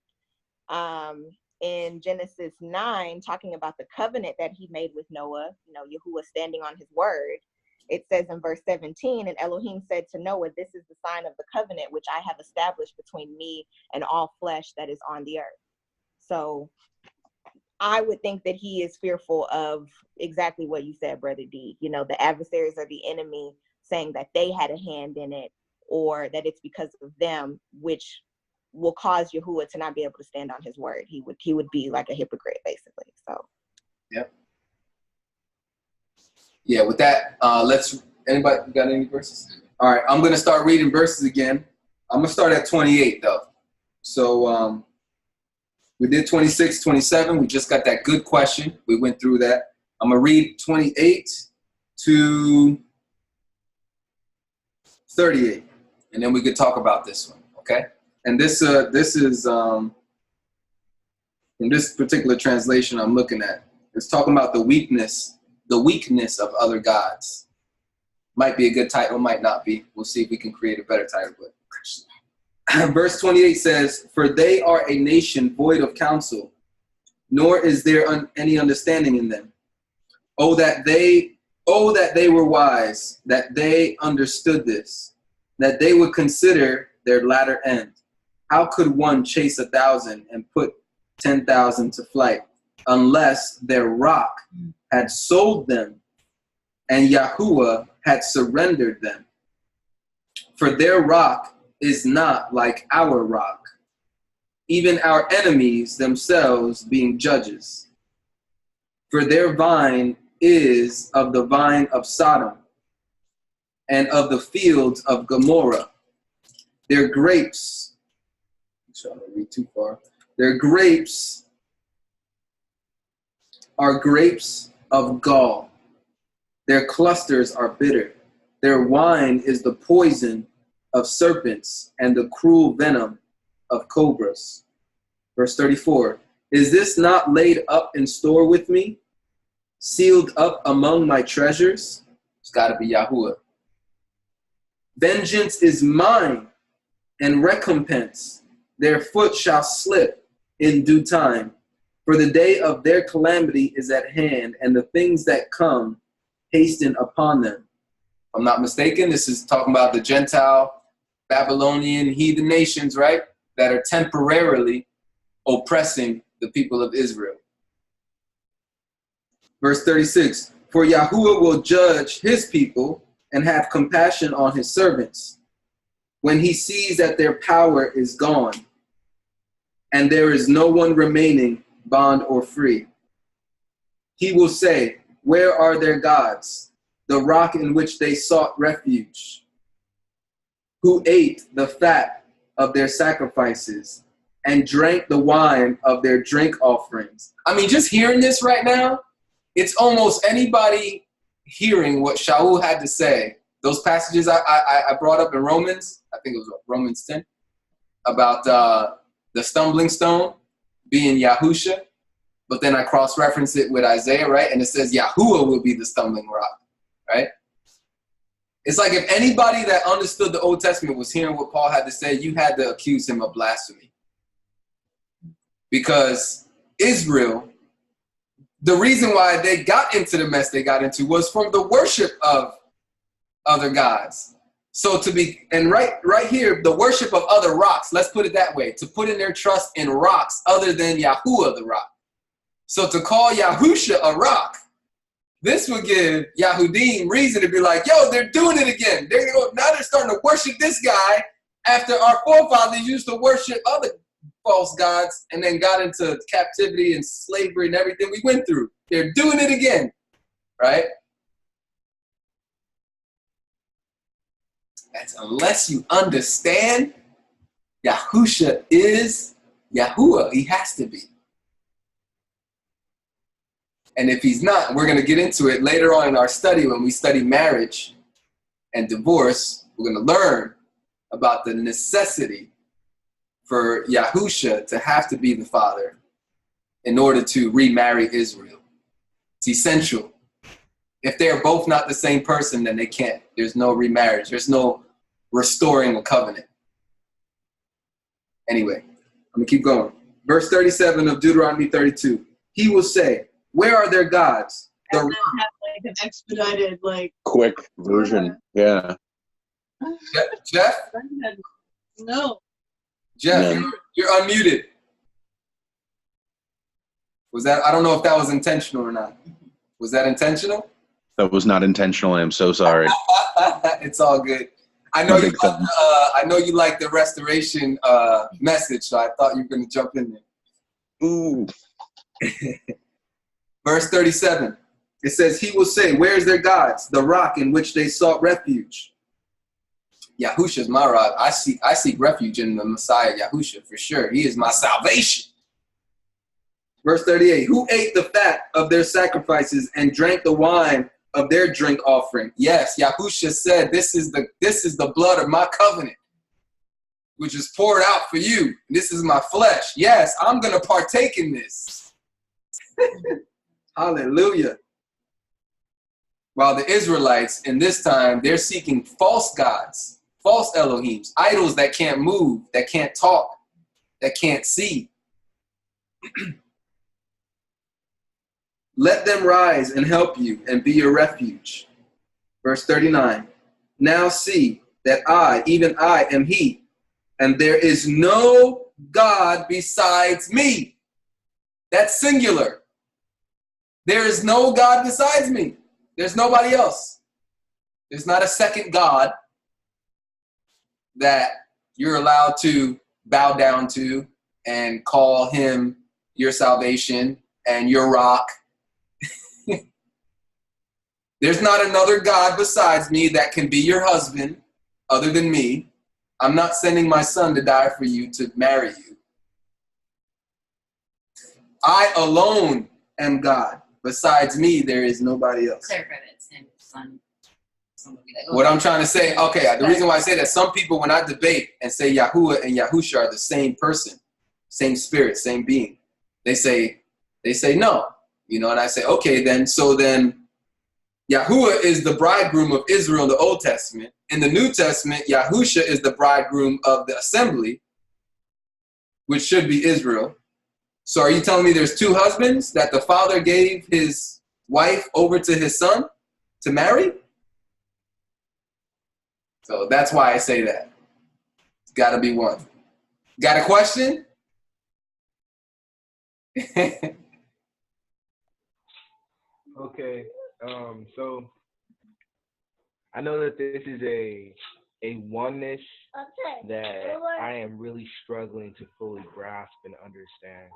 in Genesis 9, talking about the covenant that he made with Noah, Yahuwah standing on his word. It says in verse 17, and Elohim said to Noah, this is the sign of the covenant which I have established between me and all flesh that is on the earth. So I would think that he is fearful of exactly what you said, Brother D. The adversaries are the enemy, saying that they had a hand in it, or that it's because of them, which will cause Yahuwah to not be able to stand on his word. He would be like a hypocrite, basically. So. Yep. Yeah. With that, anybody got any verses? All right, I'm gonna start reading verses again. I'm gonna start at 28 though. So we did 26, 27. We just got that good question. We went through that. I'm gonna read 28 to 38, and then we could talk about this one. Okay. And this is in this particular translation I'm looking at. It's talking about the weakness of other gods. Might be a good title, might not be. We'll see if we can create a better title. But verse 28 says, "For they are a nation void of counsel, nor is there any understanding in them. Oh that they were wise, that they understood this, that they would consider their latter end. How could one chase 1,000 and put 10,000 to flight, unless their rock had sold them and Yahuwah had surrendered them? For their rock is not like our rock, even our enemies themselves being judges. For their vine is of the vine of Sodom and of the fields of Gomorrah. Their grapes," I'm trying to read too far. "Their grapes are grapes of gall. Their clusters are bitter. Their wine is the poison of serpents and the cruel venom of cobras." Verse 34, "Is this not laid up in store with me, sealed up among my treasures?" It's got to be Yahuwah. Vengeance is mine, and recompense. Their foot shall slip in due time. For the day of their calamity is at hand, and the things that come hasten upon them. If I'm not mistaken, this is talking about the Gentile, Babylonian, heathen nations, right? That are temporarily oppressing the people of Israel. Verse 36, for Yahuwah will judge his people and have compassion on his servants when he sees that their power is gone and there is no one remaining, bond or free. He will say, where are their gods, the rock in which they sought refuge, who ate the fat of their sacrifices and drank the wine of their drink offerings? I mean, just hearing this right now, it's almost anybody hearing what Shaul had to say. Those passages I brought up in Romans, I think it was Romans 10, about the stumbling stone being Yahusha, but then I cross-reference it with Isaiah, right? And it says Yahuwah will be the stumbling rock, right? It's like if anybody that understood the Old Testament was hearing what Paul had to say, you had to accuse him of blasphemy. Because Israel, the reason why they got into the mess they got into was from the worship of other gods. So to be, and right here, the worship of other rocks, let's put it that way, to put in their trust in rocks other than Yahuwah the rock. So to call Yahusha a rock, this would give Yahudim reason to be like, yo, they're doing it again. Now they're starting to worship this guy after our forefathers used to worship other false gods and then got into captivity and slavery and everything we went through. They're doing it again, right? That's unless you understand Yahusha is Yahuwah. He has to be. And if he's not, we're going to get into it later on in our study when we study marriage and divorce. We're going to learn about the necessity for Yahusha to have to be the father in order to remarry Israel. It's essential. If they're both not the same person, then they can't. There's no remarriage. There's no restoring a covenant. Anyway, I'm going to keep going. Verse 37 of Deuteronomy 32. He will say, where are their gods? And then have like an expedited, like quick version. Yeah. Jeff? No. Jeff, Yeah. you're unmuted. Was that, I don't know if that was intentional or not. Was that intentional? That was not intentional. I'm so sorry. It's all good. I know you like the restoration message, so I thought you were going to jump in there. Ooh. Verse 37, it says, he will say, where's their gods, the rock in which they sought refuge? Yahusha's my rock. I seek refuge in the Messiah, Yahusha, for sure. He is my salvation. Verse 38, who ate the fat of their sacrifices and drank the wine of their drink offering? Yes, Yahusha said, this is the blood of my covenant, which is poured out for you. This is my flesh. Yes, I'm going to partake in this. Hallelujah. While the Israelites in this time, they're seeking false gods, false Elohims, idols that can't move, that can't talk, that can't see. Let them rise and help you and be your refuge. Verse 39. Now see that I, even I, am he, and there is no God besides me. That's singular. There is no God besides me. There's nobody else. There's not a second God that you're allowed to bow down to and call him your salvation and your rock. There's not another God besides me that can be your husband other than me. I'm not sending my son to die for you to marry you. I alone am God. Besides me, there is nobody else. Clarify that, son. What I'm trying to say, okay, the reason why I say that, some people, when I debate and say Yahuwah and Yahusha are the same person, same spirit, same being, they say no, and I say, okay, then Yahuwah is the bridegroom of Israel in the Old Testament. In the New Testament, Yahusha is the bridegroom of the assembly, which should be Israel. So are you telling me there's two husbands that the father gave his wife over to his son to marry? So that's why I say that. It's got to be one. Got a question? Okay. So I know that this is a oneness that I am really struggling to fully grasp and understand.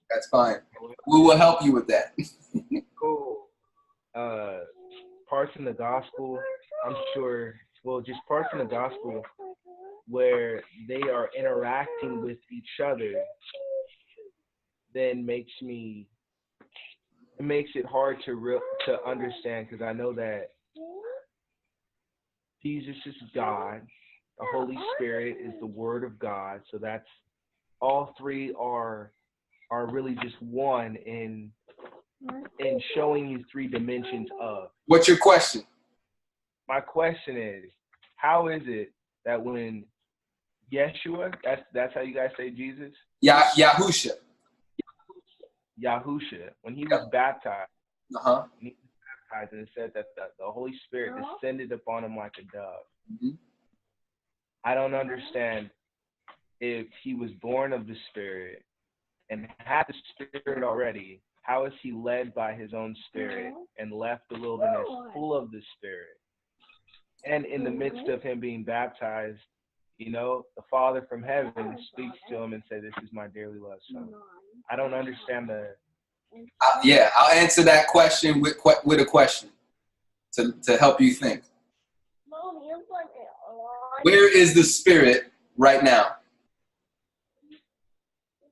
That's fine. We will help you with that. Cool. Parts in the gospel, I'm sure, well, just parts in the gospel where they are interacting with each other, then makes it hard to understand, because I know that Jesus is God, the Holy Spirit is the Word of God, so that's all three are really just one in showing you three dimensions of. What's your question? My question is, how is it that when Yeshua, that's how you guys say Jesus? Yahusha. Yahusha, when he was baptized, Uh-huh. and it said that the Holy Spirit descended upon him like a dove. Mm-hmm. I don't understand if he was born of the Spirit and had the Spirit already, how is he led by his own Spirit and left the wilderness full of the Spirit? And in the midst of him being baptized, the Father from heaven speaks to him and says, "This is my dearly loved son." I don't understand I'll answer that question with a question to help you think. Where is the Spirit right now?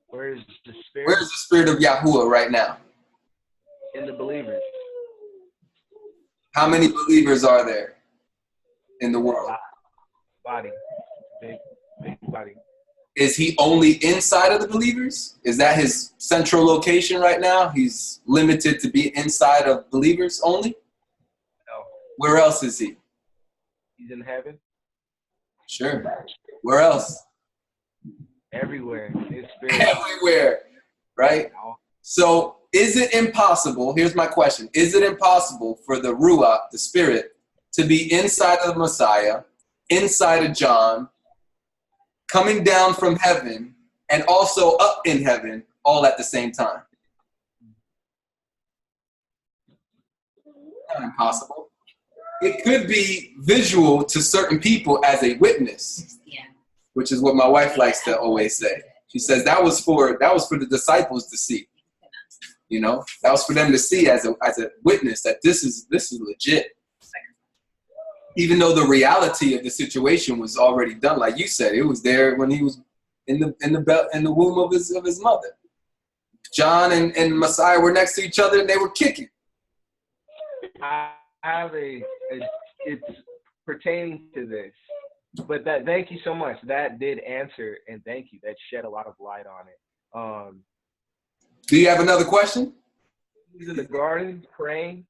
Where is the Spirit? Where is the Spirit of Yahuwah right now? In the believers. How many believers are there in the world? Body. Big body. Is he only inside of the believers? Is that his central location right now? He's limited to be inside of believers only? No. Where else is he? He's in heaven. Sure. Where else? Everywhere. His Spirit. Everywhere. Right? So is it impossible? Here's my question. Is it impossible for the Ruach, the Spirit, to be inside of the Messiah, inside of John, coming down from heaven, and also up in heaven, all at the same time? Not impossible. It could be visual to certain people as a witness, which is what my wife likes to always say. She says that was for the disciples to see. That was for them to see as a witness that this is legit. Even though the reality of the situation was already done, like you said, it was there when he was in the womb of his mother. John and Messiah were next to each other and they were kicking. I have it's pertaining to this, but thank you so much. That did answer, and thank you. That shed a lot of light on it. Do you have another question? He's in the garden praying.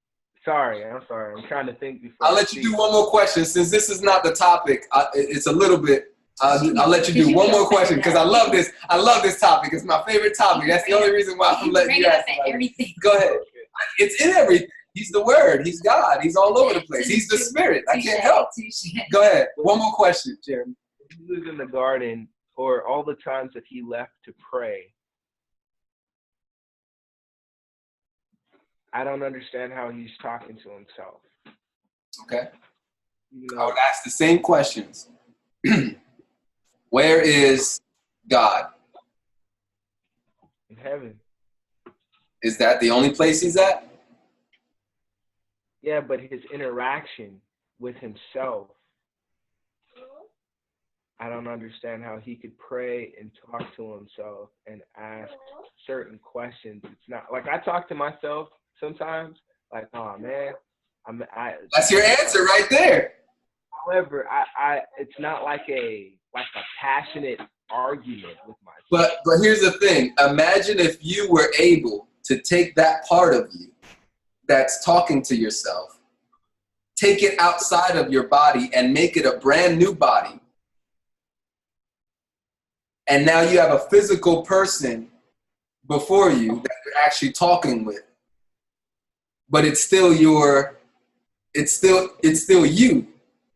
I'm sorry. I'm trying to think before. I'll let you do one more question. Since this is not the topic, it's a little bit. I'll let you do one more question because I love this. I love this topic. It's my favorite topic. That's the only reason why I'm letting you ask. Everything. Go ahead. It's in everything. He's the Word. He's God. He's all over the place. He's the Spirit. I can't help. Go ahead. One more question, Jeremy. He was in the garden, or all the times that he left to pray. I don't understand how he's talking to himself. Okay. I would ask the same questions. Where is God? In heaven. Is that the only place he's at? Yeah, but his interaction with himself, I don't understand how he could pray and talk to himself and ask certain questions. It's not like I talk to myself sometimes, like, oh man, that's your answer right there. However, it's not like a passionate argument with myself. But here's the thing. Imagine if you were able to take that part of you that's talking to yourself take it outside of your body and make it a brand new body. And now you have a physical person before you that you're actually talking with. But it's still it's still you.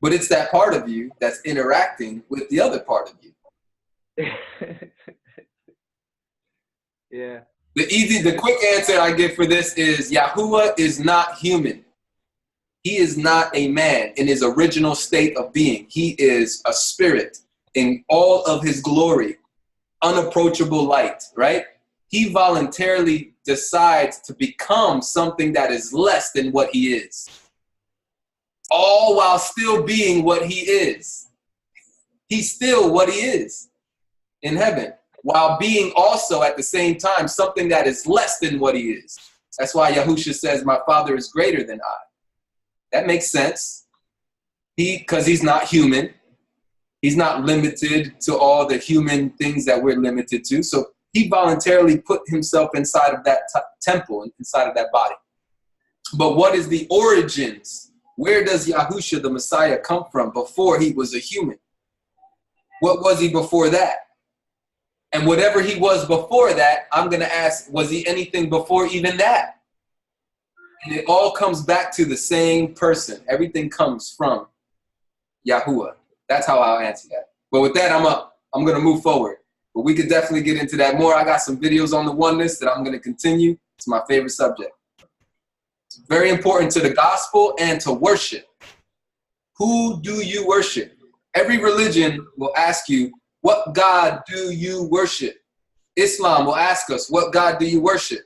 But it's that part of you that's interacting with the other part of you. Yeah. The quick answer I give for this is Yahuwah is not human. He is not a man in his original state of being. He is a spirit in all of his glory, unapproachable light, right? He voluntarily decides to become something that is less than what he is, all while still being what he is. He's still what he is in heaven, while being also at the same time something that is less than what he is. That's why Yahusha says, my Father is greater than I. That makes sense. Because he's not human. He's not limited to all the human things that we're limited to. So he voluntarily put himself inside of that temple, inside of that body. But what is the origins? Where does Yahusha, the Messiah, come from before he was a human? What was he before that? And whatever he was before that, I'm going to ask, was he anything before even that? And it all comes back to the same person. Everything comes from Yahuwah. That's how I'll answer that. But with that, I'm going to move forward. But we could definitely get into that more. I got some videos on the oneness that I'm going to continue. It's my favorite subject. It's very important to the gospel and to worship. Who do you worship? Every religion will ask you, what God do you worship? Islam will ask us, what God do you worship?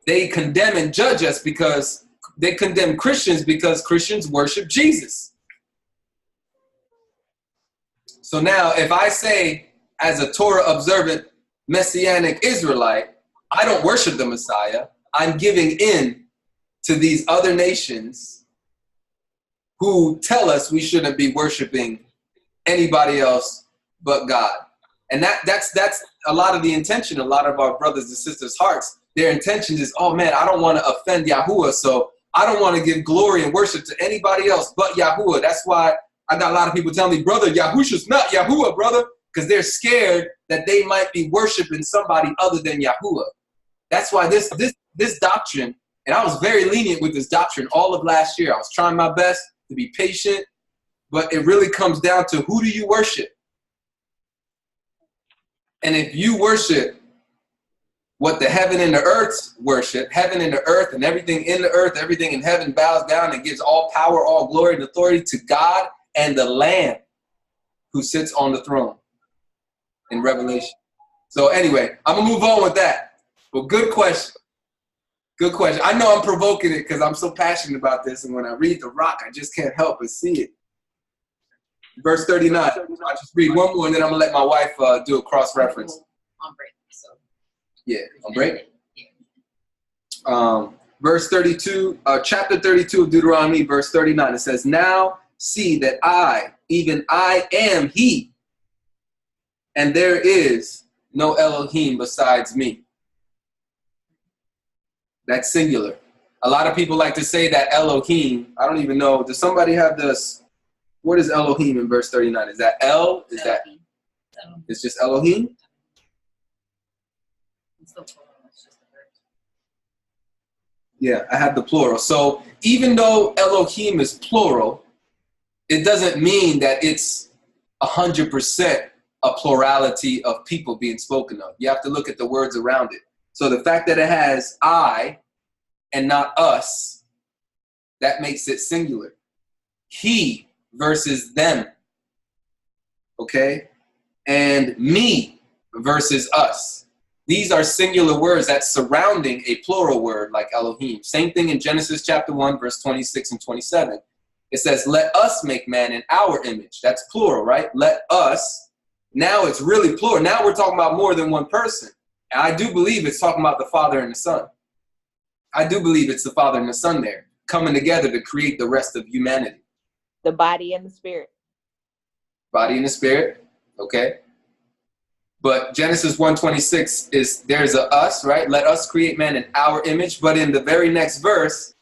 They condemn and judge us because they condemn Christians because Christians worship Jesus. So now if I say, as a Torah observant Messianic Israelite, I don't worship the Messiah, I'm giving in to these other nations who tell us we shouldn't be worshiping anybody else but God. And that's a lot of the intention, a lot of our brothers and sisters' hearts. Their intention is, oh man, I don't want to offend Yahuwah, so I don't want to give glory and worship to anybody else but Yahuwah. That's why I got a lot of people telling me, brother, Yahusha's not Yahuwah, brother, because they're scared that they might be worshiping somebody other than Yahuwah. That's why this doctrine, and I was very lenient with this doctrine all of last year. I was trying my best to be patient, but it really comes down to who do you worship? And if you worship what the heaven and the earth worship, heaven and the earth and everything in the earth, everything in heaven bows down and gives all power, all glory and authority to God and the Lamb who sits on the throne in Revelation. So anyway, I'm going to move on with that. Well, good question. Good question. I know I'm provoking it because I'm so passionate about this. And when I read the rock, I just can't help but see it. Verse 39. I'll just read one more and then I'm going to let my wife do a cross-reference. On break, so. Yeah, on break? Yeah. Verse 32, chapter 32 of Deuteronomy, verse 39. It says, now see that I, even I am he, and there is no Elohim besides me. That's singular. A lot of people like to say that Elohim, I don't even know, does somebody have this? What is Elohim in verse 39? Is that El? Is that, it's just Elohim? Yeah, I have the plural. So even though Elohim is plural, it doesn't mean that it's 100% a plurality of people being spoken of. You have to look at the words around it. So the fact that it has I and not us, that makes it singular. He versus them, okay? And me versus us. These are singular words that's surrounding a plural word like Elohim. Same thing in Genesis chapter 1, verse 26 and 27. It says, let us make man in our image. That's plural, right? Let us. Now it's really plural. Now we're talking about more than one person. And I do believe it's talking about the Father and the Son. I do believe it's the Father and the Son there coming together to create the rest of humanity. The body and the spirit. Body and the spirit, okay. But Genesis 1:26 is there's a us, right? Let us create man in our image. But in the very next verse,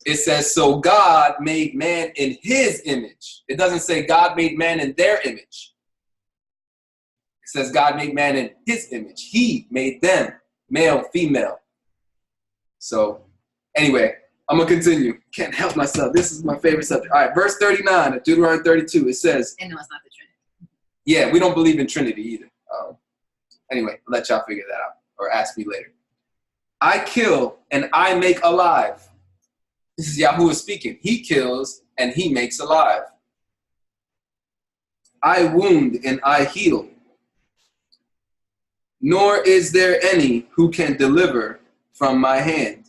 it says, so God made man in his image. It doesn't say God made man in their image. It says God made man in his image. He made them, male, female. So anyway, I'm going to continue. Can't help myself. This is my favorite subject. All right, verse 39 of Deuteronomy 32, it says. And no, it's not the Trinity. Yeah, we don't believe in Trinity either. Anyway, I'll let y'all figure that out or ask me later. I kill and I make alive. This is Yahuwah speaking. He kills and he makes alive. I wound and I heal. Nor is there any who can deliver from my hand.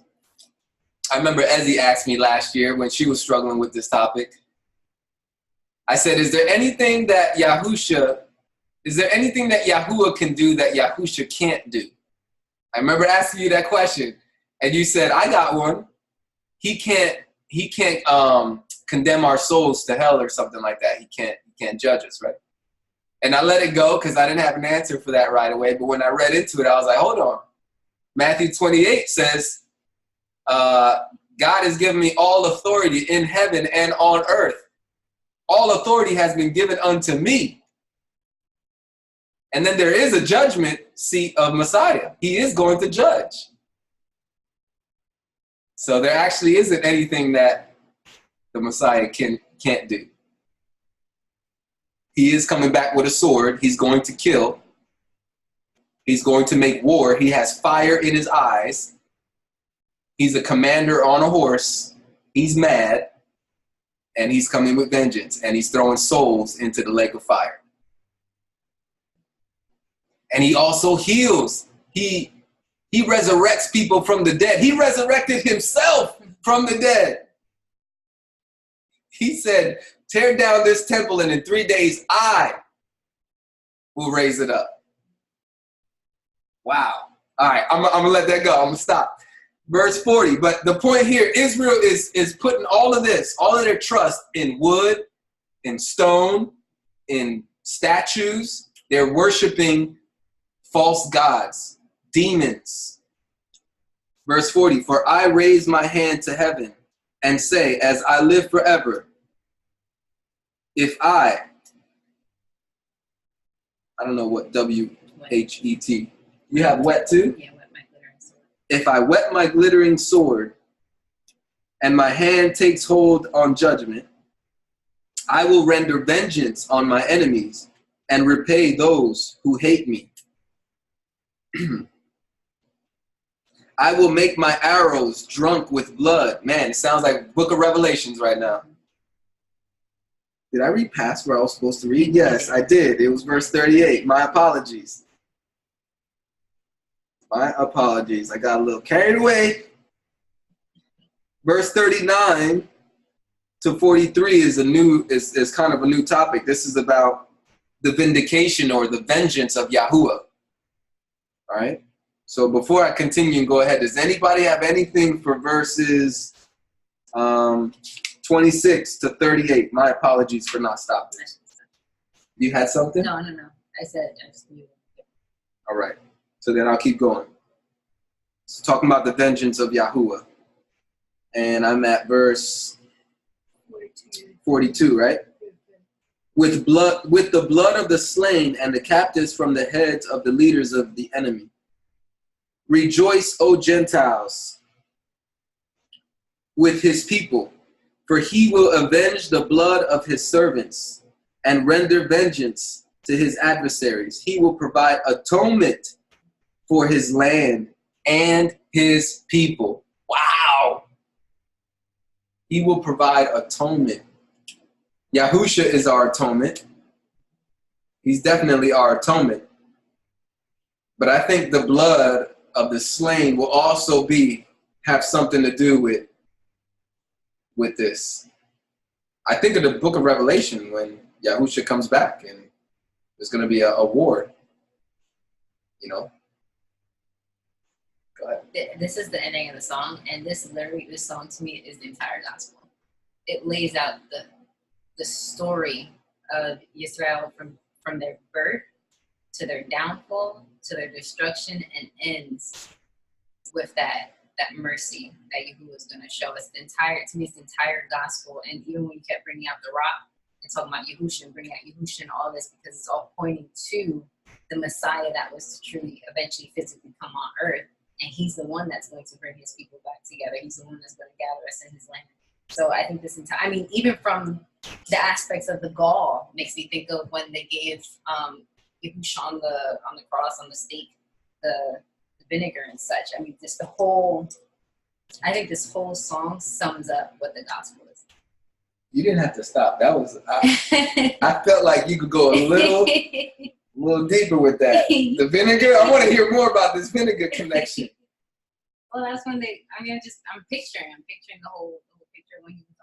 I remember Ezzy asked me last year when she was struggling with this topic. I said, is there anything that Yahuwah can do that Yahushua can't do? I remember asking you that question, and you said, I got one. He can't condemn our souls to hell or something like that. He can't judge us, right? And I let it go because I didn't have an answer for that right away. But when I read into it, I was like, hold on. Matthew 28 says, God has given me all authority in heaven and on earth. All authority has been given unto me. And then there is a judgment seat of Messiah. He is going to judge. So there actually isn't anything that the Messiah can't do. He is coming back with a sword. He's going to kill. He's going to make war. He has fire in his eyes. He's a commander on a horse. He's mad. And he's coming with vengeance. And he's throwing souls into the lake of fire. And he also heals. He resurrects people from the dead. He resurrected himself from the dead. He said, tear down this temple and in 3 days I will raise it up. Wow. All right, I'm going to let that go. I'm going to stop. Verse 40. But the point here, Israel is putting all of this, all of their trust in wood, in stone, in statues. They're worshiping false gods, demons. Verse 40, for I raise my hand to heaven and say, as I live forever, if I don't know what W-H-E-T. You have wet too? Yeah, wet my glittering sword. If I wet my glittering sword and my hand takes hold on judgment, I will render vengeance on my enemies and repay those who hate me. I will make my arrows drunk with blood. Man, it sounds like Book of Revelations right now. Did I read past where I was supposed to read? Yes, I did. It was verse 38. My apologies. My apologies. I got a little carried away. Verse 39 to 43 is kind of a new topic. This is about the vindication or the vengeance of Yahuwah. All right. So before I continue and go ahead, does anybody have anything for verses 26 to 38? My apologies for not stopping. You had something? No. I said I just knew. All right. So then I'll keep going. So talking about the vengeance of Yahuwah. And I'm at verse 42, right? With the blood of the slain and the captives from the heads of the leaders of the enemy. Rejoice, O Gentiles, with his people, for he will avenge the blood of his servants and render vengeance to his adversaries. He will provide atonement for his land and his people. Wow. He will provide atonement. Yahusha is our atonement. He's definitely our atonement. But I think the blood of the slain will also have something to do with this. I think of the book of Revelation when Yahusha comes back and there's going to be a war. You know? Go ahead. This is the ending of the song, and this song to me is the entire gospel. It lays out the story of Israel from their birth to their downfall to their destruction, and ends with that that mercy that Yahuwah is going to show us. To me, it's the entire gospel. And even when you kept bringing out the rock and talking about Yahusha, bringing out Yahusha and all this, because it's all pointing to the Messiah that was to truly eventually physically come on earth. And he's the one that's going to bring his people back together. He's the one that's going to gather us in his land. So I think even from the aspects of the gall makes me think of when they gave Yahusha on the cross, on the stake, the vinegar and such. I mean, I think this whole song sums up what the gospel is. You didn't have to stop. That was, I felt like you could go a little deeper with that. The vinegar, I want to hear more about this vinegar connection. Well, that's when I'm picturing the whole picture when he was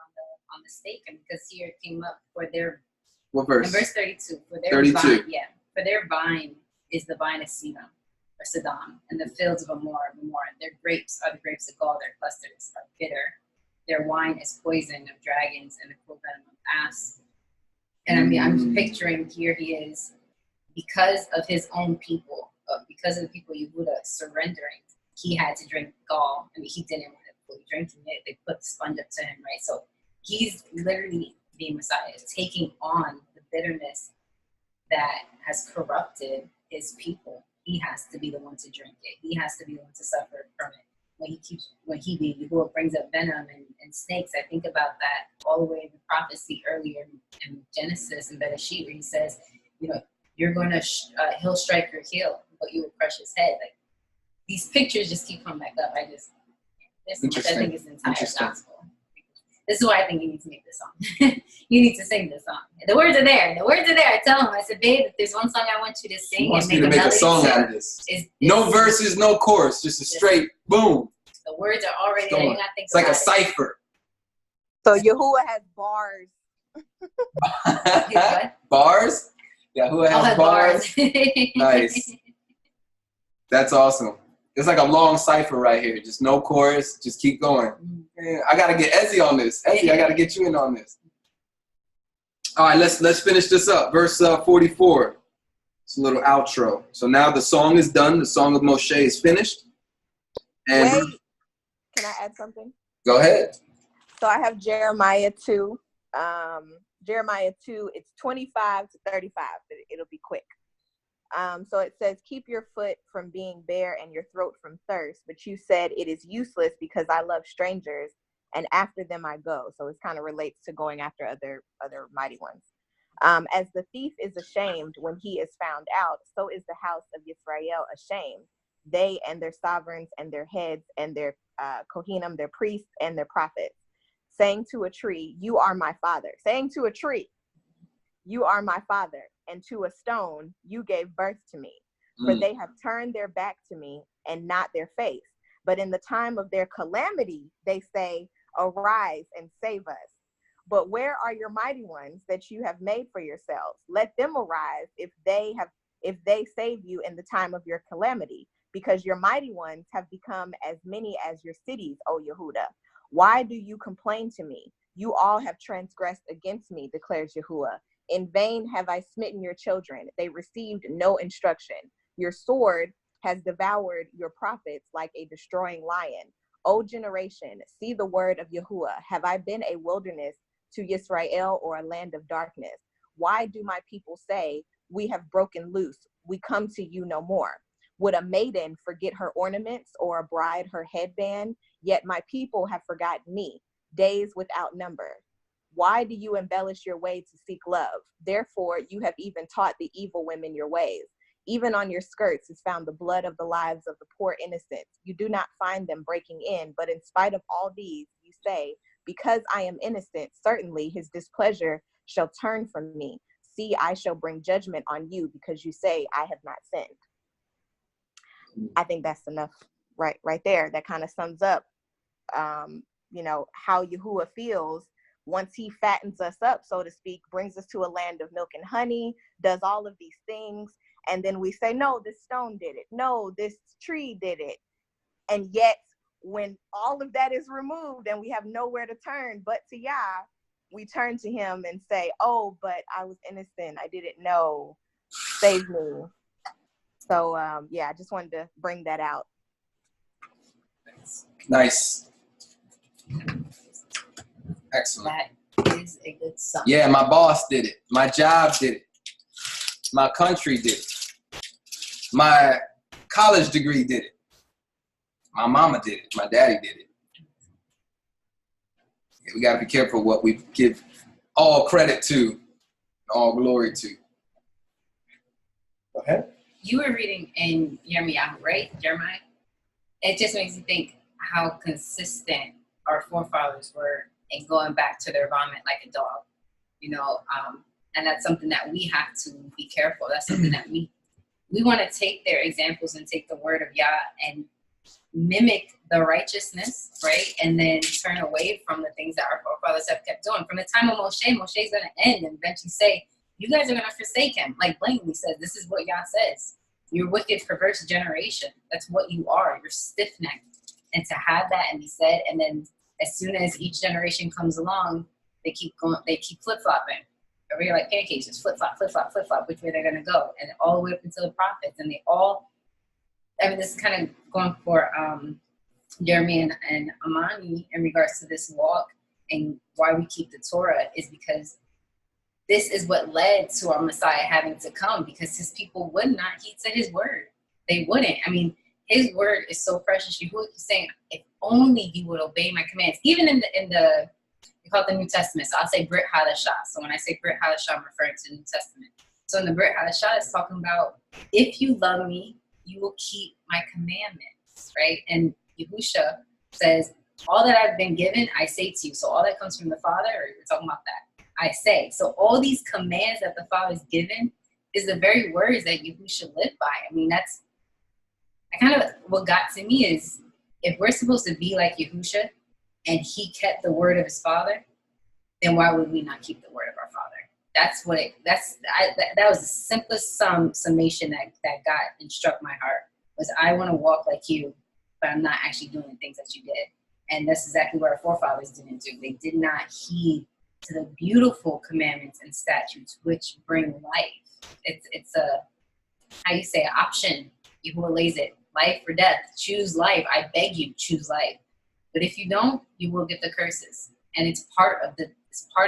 on the stake, and because here it came up for their, what verse? In verse 32, for their 32. vine, for their vine is the vine of Sidon, and the fields of Amor. Their grapes are the grapes of gall, their clusters are bitter. Their wine is poison of dragons, and the cruel venom of asps. And I'm picturing here he is, because of his own people, because of the people Yehuda surrendering, he had to drink gall. I mean, he didn't want to fully drinking it. They put the sponge up to him, right? So he's literally the Messiah, taking on the bitterness that has corrupted his people. He has to be the one to drink it. He has to be the one to suffer from it. When Yahuwah brings up venom and snakes, I think about that all the way in the prophecy earlier in Genesis and Bereshit, where he says, you're going to, he'll strike your heel, but you will crush his head. Like, these pictures just keep coming back up. I think it's the entire gospel. This is why I think you need to make this song. You need to sing this song. The words are there. I tell him, I said, babe, if there's one song I want you to sing and make a song out of this. No verses, no chorus, just a straight boom. The words are already there. You gotta think it's like a cipher. So Yahuwah has bars. Bars? Yahuwah has bars. Nice. That's awesome. It's like a long cipher right here. Just no chorus. Just keep going. Man, I got to get Ezzy on this. Ezzy, I got to get you in on this. All right, let's finish this up. Verse 44. It's a little outro. So now the song is done. The song of Moshe is finished. And wait, can I add something? Go ahead. So I have Jeremiah 2. Jeremiah 2, it's 25 to 35. It'll be quick. So it says, keep your foot from being bare and your throat from thirst. But you said it is useless because I love strangers and after them I go. So it kind of relates to going after other mighty ones. As the thief is ashamed when he is found out, so is the house of Israel ashamed. They and their sovereigns and their heads and their Kohanim, their priests and their prophets, saying to a tree, you are my father. Saying to a tree, you are my father, and to a stone you gave birth to me. For they have turned their back to me and not their face. But in the time of their calamity, they say, arise and save us. But where are your mighty ones that you have made for yourselves? Let them arise if they save you in the time of your calamity, because your mighty ones have become as many as your cities, O Yehuda. Why do you complain to me? You all have transgressed against me, declares Yahuwah. In vain have I smitten your children. They received no instruction. Your sword has devoured your prophets like a destroying lion. O generation, see the word of Yahuwah. Have I been a wilderness to Israel or a land of darkness? Why do my people say, we have broken loose, we come to you no more? Would a maiden forget her ornaments or a bride her headband? Yet my people have forgotten me, days without number. Why do you embellish your way to seek love? Therefore, you have even taught the evil women your ways. Even on your skirts is found the blood of the lives of the poor innocents. You do not find them breaking in, but in spite of all these, you say, because I am innocent, certainly his displeasure shall turn from me. See, I shall bring judgment on you because you say, I have not sinned. I think that's enough right there. That kind of sums up, how Yahuwah feels once he fattens us up, so to speak, brings us to a land of milk and honey, does all of these things. And then we say, no, this stone did it. No, this tree did it. And yet, when all of that is removed and we have nowhere to turn but to Yah, we turn to him and say, oh, but I was innocent. I didn't know. Save me. So, I just wanted to bring that out. Nice. Excellent. That is a good song. Yeah, my boss did it. My job did it. My country did it. My college degree did it. My mama did it. My daddy did it. Yeah, we got to be careful what we give all credit to, all glory to. Go ahead. You were reading in Jeremiah, right? Jeremiah? It just makes you think how consistent our forefathers were in going back to their vomit like a dog, you know, and that's something that we have to be careful. That's something that we want to take their examples and take the word of Yah and mimic the righteousness, right? And then turn away from the things that our forefathers have kept doing. From the time of Moshe's going to end and eventually say, you guys are going to forsake him. Like blatantly says, this is what Yah says. You're wicked, perverse generation. That's what you are. You're stiff-necked. And to have that and be said, and then as soon as each generation comes along, they keep going, they keep flip-flopping. Over here like pancakes, just flip-flop, flip-flop, flip-flop, which way they're going to go. And all the way up until the prophets. And they all, I mean, this is kind of going for Jeremy and Amani in regards to this walk and why we keep the Torah is because this is what led to our Messiah having to come, because his people would not heed to his word. They wouldn't. I mean, his word is so precious. You keep saying, if only you would obey my commands. Even in the we call it the New Testament. So I'll say Brit Hadashah. So when I say Brit Hadashah, I'm referring to the New Testament. So in the Brit Hadashah, it's talking about, if you love me, you will keep my commandments, right? And Yahusha says, all that I've been given, I say to you. So all that comes from the Father, or you're talking about that? I say. So all these commands that the Father's given is the very words that Yahusha lived by. I mean, that's what got to me is, if we're supposed to be like Yahusha and he kept the word of his Father, then why would we not keep the word of our Father? That was the simplest summation that got and struck my heart, was I want to walk like you, but I'm not actually doing the things that you did. And that's exactly what our forefathers didn't do. They did not heed to the beautiful commandments and statutes which bring life. It's a, how you say, option. Yahuwah lays it, life or death. Choose life. I beg you, choose life. But if you don't, you will get the curses. And it's part of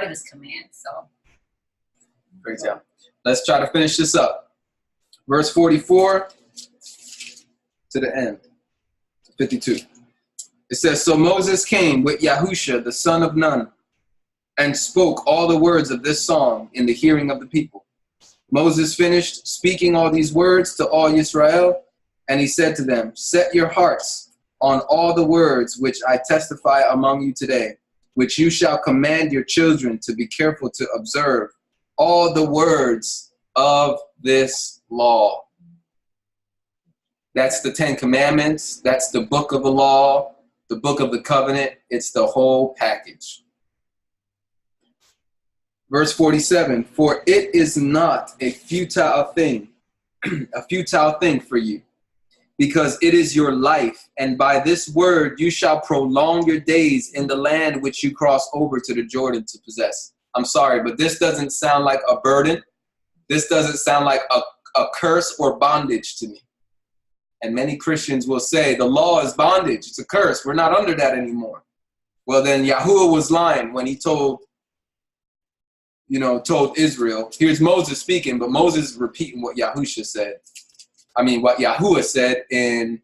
his command. So great job. Let's try to finish this up. Verse 44 to the end. 52. It says, so Moses came with Yahusha, the son of Nun, and spoke all the words of this song in the hearing of the people. Moses finished speaking all these words to all Israel, and he said to them, set your hearts on all the words which I testify among you today, which you shall command your children to be careful to observe all the words of this law. That's the 10 Commandments. That's the book of the law, the book of the covenant. It's the whole package. Verse 47, for it is not a futile thing for you, because it is your life, and by this word you shall prolong your days in the land which you cross over to the Jordan to possess. I'm sorry, but this doesn't sound like a burden. This doesn't sound like a curse or bondage to me. And many Christians will say the law is bondage. It's a curse. We're not under that anymore. Well, then Yahuwah was lying when he told Israel. Here's Moses speaking, but Moses is repeating what Yahusha said. What Yahuwah said in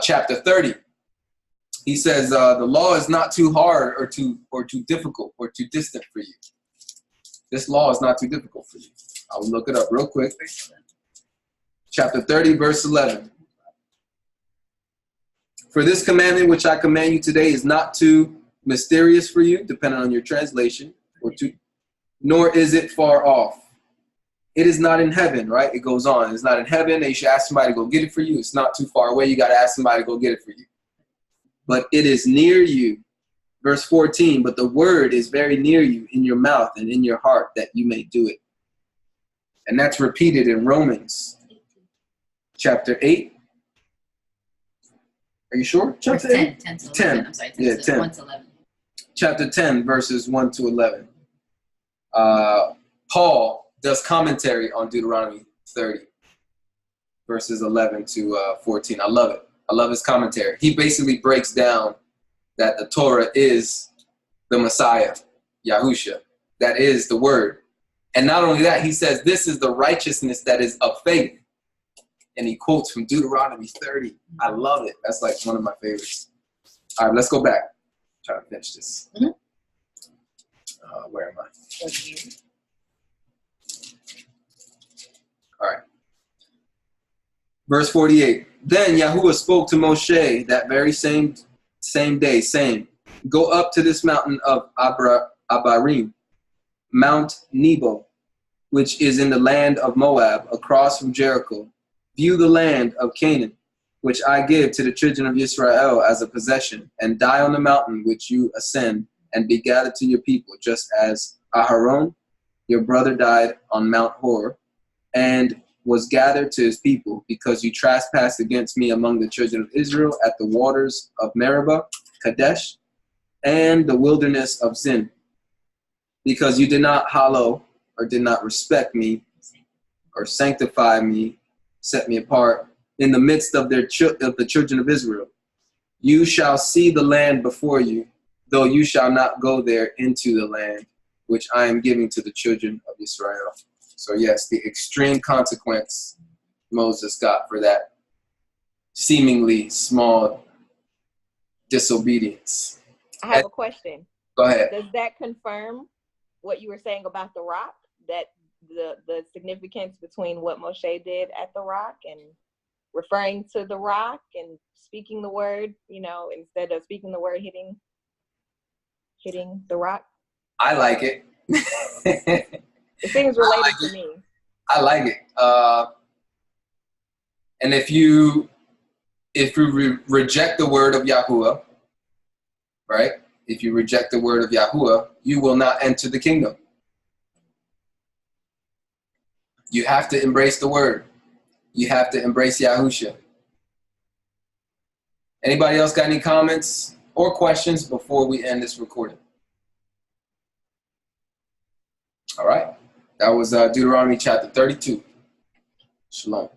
chapter 30. He says, the law is not too hard or too difficult or too distant for you. This law is not too difficult for you. I will look it up real quick. Chapter 30, verse 11. For this commandment which I command you today is not too mysterious for you, depending on your translation, nor is it far off. It is not in heaven, right? It goes on. It's not in heaven that you should ask somebody to go get it for you. It's not too far away. You got to ask somebody to go get it for you. But it is near you. Verse 14, but the word is very near you, in your mouth and in your heart, that you may do it. And that's repeated in Romans chapter 8. Are you sure? Chapter 10 to 11. I'm sorry, 10 yeah, to 10. 1 to 11. Chapter 10, verses 1 to 11. Paul does commentary on Deuteronomy 30, verses 11 to 14. I love it. I love his commentary. He basically breaks down that the Torah is the Messiah, Yahusha. That is the word. And not only that, he says this is the righteousness that is of faith. And he quotes from Deuteronomy 30. I love it. That's like one of my favorites. All right, let's go back. Try to finish this. Where am I? All right. Verse 48. Then Yahuwah spoke to Moshe that very same day, saying, go up to this mountain of Abarim, Mount Nebo, which is in the land of Moab, across from Jericho. View the land of Canaan, which I give to the children of Israel as a possession, and die on the mountain which you ascend, and be gathered to your people, just as Aharon, your brother, died on Mount Hor, and was gathered to his people, because you trespassed against me among the children of Israel at the waters of Meribah, Kadesh, and the wilderness of Zin, because you did not hallow or did not respect me or sanctify me, set me apart in the midst of the children of Israel. You shall see the land before you, though you shall not go there into the land which I am giving to the children of Israel. So yes, the extreme consequence Moses got for that seemingly small disobedience. I have a question. Go ahead. Does that confirm what you were saying about the rock? That the significance between what Moshe did at the rock and referring to the rock and speaking the word, instead of speaking the word hitting the rock? I like it. It seems related to me. I like it. And if you reject the word of Yahuwah, right? If you reject the word of Yahuwah, you will not enter the kingdom. You have to embrace the word. You have to embrace Yahusha. Anybody else got any comments or questions before we end this recording? All right. That was Deuteronomy chapter 32. Shalom.